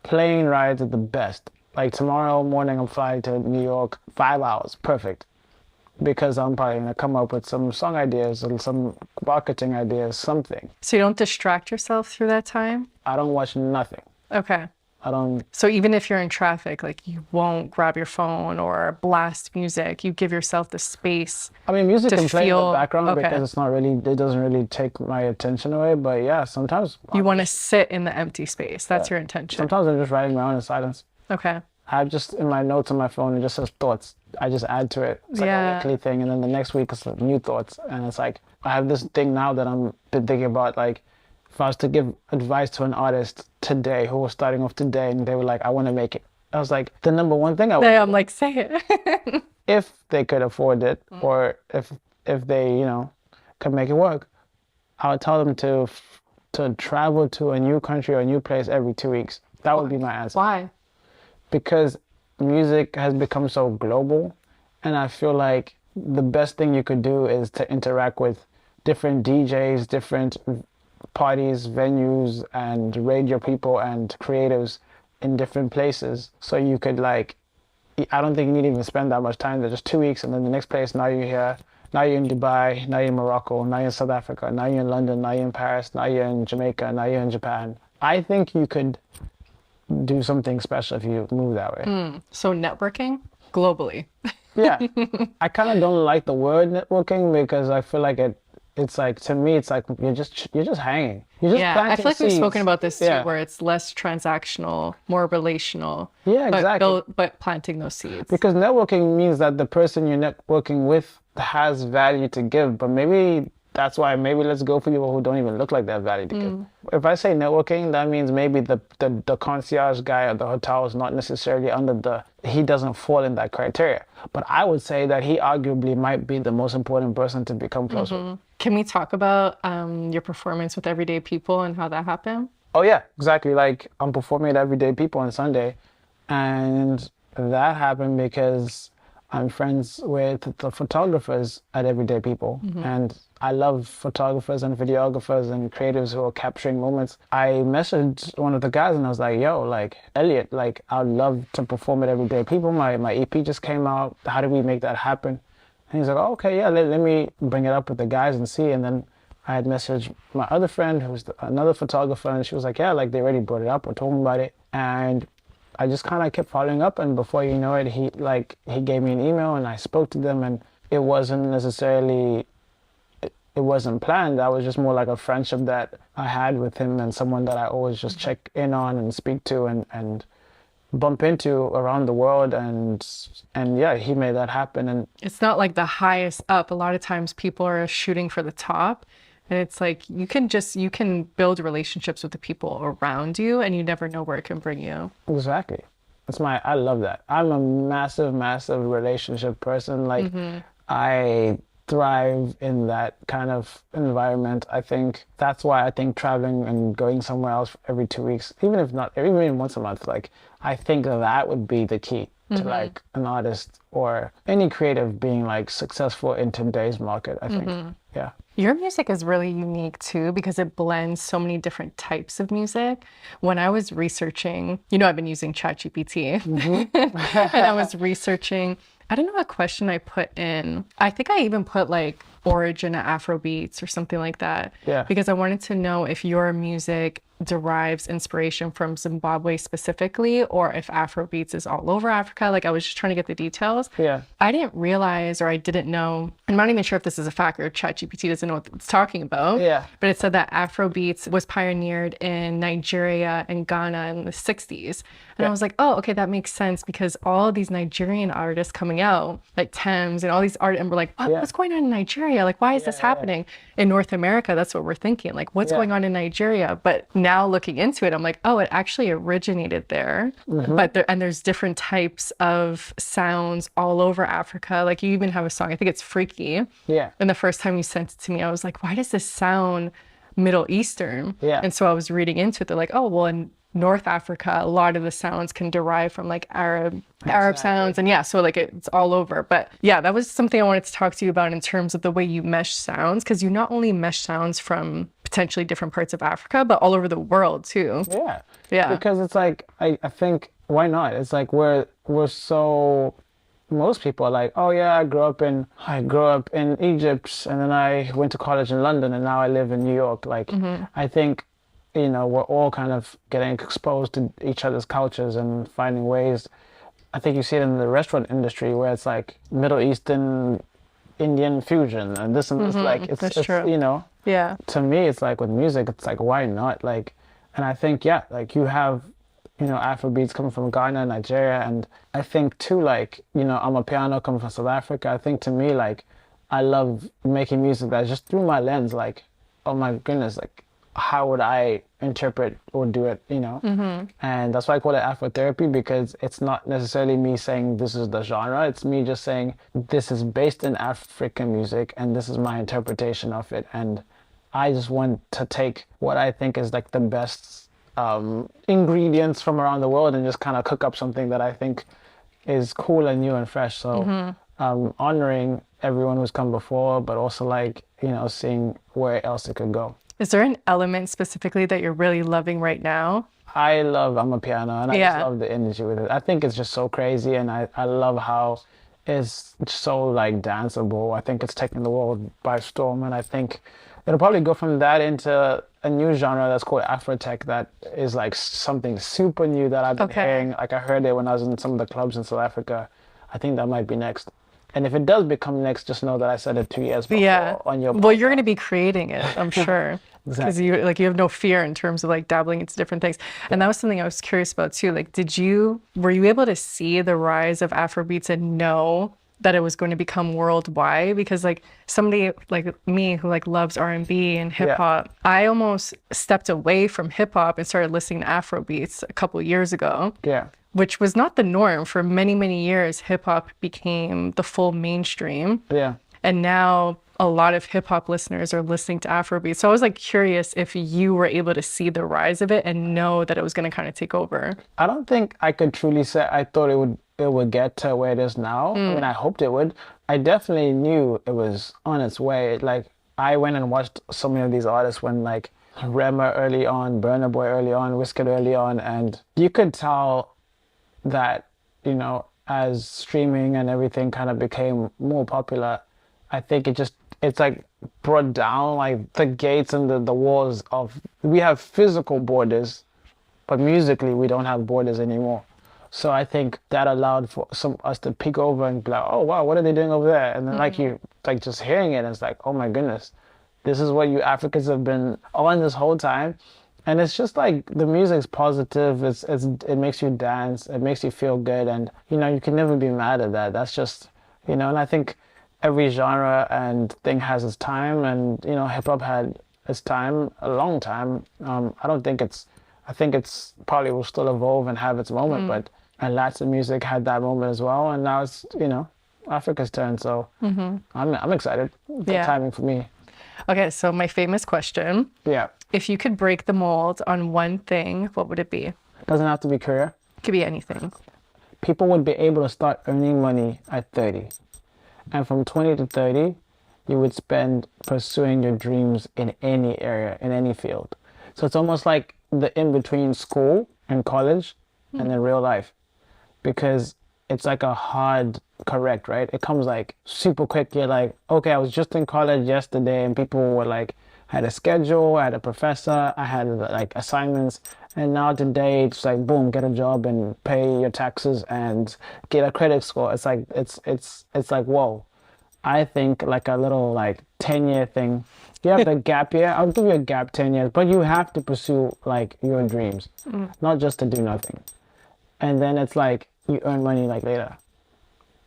Plane rides are the best. Tomorrow morning I'm flying to New York, 5 hours, perfect. Because I'm probably gonna come up with some song ideas or some marketing ideas, something. So you don't distract yourself through that time? I don't watch nothing. Okay. I don't. So even if you're in traffic, you won't grab your phone or blast music. You give yourself the space. I mean, music to can play in feel, the background okay. because it doesn't really take my attention away. But yeah, sometimes you want to sit in the empty space. That's your intention. Sometimes I'm just writing my own in silence. Okay. I have just in my notes on my phone, it just says thoughts. I just add to it. It's a weekly thing, and then the next week it's new thoughts. And it's I have this thing now that I'm been thinking about, if I was to give advice to an artist today who was starting off today and they were I want to make it. I was the number one thing I would I'm say it. if they could afford it or if they, could make it work, I would tell them to travel to a new country or a new place every 2 weeks. That would be my answer. Why? Because music has become so global, and I feel the best thing you could do is to interact with different DJs, different parties, venues, and radio people and creatives in different places. So you could like, I don't think you need to even spend that much time there. Just 2 weeks, and then the next place. Now you're here. Now you're in Dubai. Now you're in Morocco. Now you're in South Africa. Now you're in London. Now you're in Paris. Now you're in Jamaica. Now you're in Japan. I think you could do something special if you move that way. So networking globally. Yeah, I kind of don't like the word networking because I feel like it's like, to me, it's like you're just hanging. You're just Yeah, I feel like we've seeds. spoken about this too, Yeah. where it's less transactional, more relational. Yeah, exactly. But planting those seeds. Because networking means that the person you're networking with has value to give, but maybe that's why let's go for people who don't even look like they have value to give. If I say networking, that means maybe the concierge guy at the hotel is not necessarily he doesn't fall in that criteria. But I would say that he arguably might be the most important person to become close with. Can we talk about your performance with Everyday People and how that happened? Oh yeah, exactly. Like I'm performing at Everyday People on Sunday, and that happened because I'm friends with the photographers at Everyday People, and I love photographers and videographers and creatives who are capturing moments. I messaged one of the guys and I was like, yo, like, Elliot, like, I'd love to perform at Everyday People. My EP just came out. How do we make that happen? And he's like, oh, okay, yeah, let me bring it up with the guys and see. And then I had messaged my other friend who's another photographer, and she was like, yeah, like, they already brought it up. We're talking about it. And I just kind of kept following up, and before you know it, he gave me an email, and I spoke to them, and it wasn't planned. That was just more like a friendship that I had with him, and someone that I always just check in on and speak to and bump into around the world, and yeah, he made that happen. And It's not like the highest up. A lot of times people are shooting for the top, and it's like you can build relationships with the people around you, and you never know where it can bring you. exactly, I love that. I'm a massive relationship person. Like I thrive in that kind of environment. I think that's why I think traveling and going somewhere else every 2 weeks, even once a month, like I think that would be the key to like an artist or any creative being like successful in today's market, I think. Yeah. Your music is really unique too because it blends so many different types of music. When I was researching, I've been using ChatGPT, and I was researching, I don't know what question I put in. I think I even put like origin of Afrobeats or something like that. Yeah. Because I wanted to know if your music derives inspiration from Zimbabwe specifically, or if Afrobeats is all over Africa. Like I was just trying to get the details. Yeah. I didn't realize, or I didn't know, I'm not even sure if this is a fact or ChatGPT doesn't know what it's talking about. Yeah. But it said that Afrobeats was pioneered in Nigeria and Ghana in the 60s. And I was like, oh, okay, that makes sense because all these Nigerian artists coming out, like Thames and all these artists, and we're like, what's going on in Nigeria? Like, why is this happening? In North America, that's what we're thinking. Like, what's going on in Nigeria? But now looking into it, I'm like, oh, it actually originated there. But there's different types of sounds all over Africa. Like you even have a song, I think it's Freaky. Yeah. And the first time you sent it to me, I was like, why does this sound Middle Eastern? Yeah. And so I was reading into it. They're like, oh, well, in North Africa, a lot of the sounds can derive from like Arab sounds. And yeah, so like it's all over. But yeah, that was something I wanted to talk to you about in terms of the way you mesh sounds, because you not only mesh sounds from potentially different parts of Africa, but all over the world too. Yeah. Yeah. Because it's like, I think, why not? It's like we're so, most people are like, oh yeah, I grew up in Egypt, and then I went to college in London, and now I live in New York. Like, I think, we're all kind of getting exposed to each other's cultures and finding ways. I think you see it in the restaurant industry where it's like Middle Eastern, Indian fusion, and this and this. Like, it's true. Yeah. To me, it's like with music, it's like, why not? Like, and I think, yeah, like you have, Afrobeats coming from Ghana, Nigeria, and I think too, like, Amapiano coming from South Africa. I think to me, like, I love making music that's just through my lens, like, oh my goodness, like, how would I interpret or do it, And that's why I call it Afrotherapy, because it's not necessarily me saying this is the genre. It's me just saying this is based in African music and this is my interpretation of it. And I just want to take what I think is like the best ingredients from around the world and just kind of cook up something that I think is cool and new and fresh. So honoring everyone who's come before, but also like, seeing where else it could go. Is there an element specifically that you're really loving right now? I'm a piano and I just Yeah. love the energy with it. I think it's just so crazy and I love how it's so like danceable. I think it's taking the world by storm and I think it'll probably go from that into a new genre that's called Afrotech that is like something super new that I've been Okay. hearing. Like I heard it when I was in some of the clubs in South Africa. I think that might be next. And if it does become next, just know that I said it 2 years before Yeah. on your Well, you're podcast. going to be creating it, I'm sure. Because Exactly. you have no fear in terms of like dabbling into different things. And that was something I was curious about too. Like, were you able to see the rise of Afrobeats and know that it was going to become worldwide? Because like somebody like me who like loves R&B and hip hop, I almost stepped away from hip hop and started listening to Afrobeats a couple years ago. Yeah. Which was not the norm. For many, many years, hip hop became the full mainstream. Yeah. And now a lot of hip hop listeners are listening to Afrobeat. So I was like curious if you were able to see the rise of it and know that it was going to kind of take over. I don't think I could truly say I thought it would get to where it is now. I mean, I hoped it would. I definitely knew it was on its way. Like I went and watched so many of these artists when like Rema early on, Burna Boy early on, Wizkid early on, and you could tell that, as streaming and everything kind of became more popular, I think it's like brought down like the gates and the walls of, we have physical borders, but musically we don't have borders anymore. So I think that allowed for us to peek over and be like, oh wow, what are they doing over there? And then like just hearing it, and it's like, oh my goodness, this is what you Africans have been on this whole time. And it's just like the music's positive. It makes you dance. It makes you feel good, and you can never be mad at that. That's just And I think every genre and thing has its time, and hip hop had its time a long time. I think it's probably will still evolve and have its moment, but and lots of music had that moment as well, and now it's Africa's turn. So I'm excited. Good Yeah. timing for me. Okay, so my famous question. Yeah. If you could break the mold on one thing, what would it be? It Doesn't have to be career. could be anything. People would be able to start earning money at 30. And from 20 to 30, you would spend pursuing your dreams in any area, in any field. So it's almost like the in-between school and college and then real life. Because it's like a hard correct, right? It comes like super quick. You're like, okay, I was just in college yesterday and people were like, I had a schedule, I had a professor, I had like assignments, and now today it's like boom, get a job and pay your taxes and get a credit score. It's like it's like whoa. I think like a little like 10-year thing. You have the gap year. I'll give you a gap 10 years, but you have to pursue like your dreams, not just to do nothing. And then it's like you earn money like later.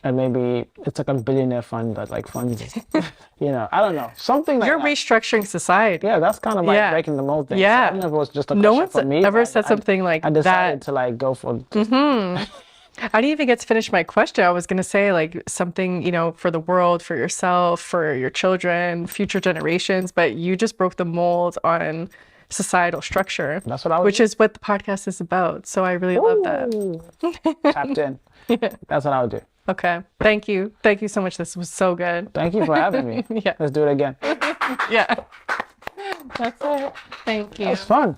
And maybe it's like a billionaire fund that like funds it. I don't know. Something like You're that. restructuring society. Yeah, that's kind of like Yeah. breaking the mold thing. Yeah. So I don't know if it was just a No question one's for me. ever but said something like I decided that. to like go for I didn't even get to finish my question. I was going to say like something, for the world, for yourself, for your children, future generations, but you just broke the mold on societal structure. That's what I would Which do. is what the podcast is about. So I really love that. Ooh. Tapped in. That's what I would do. Okay. Thank you. Thank you so much. This was so good. Thank you for having me. Yeah. Let's do it again. Yeah. That's it. Thank you. It's fun.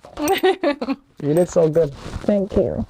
You did so good. Thank you.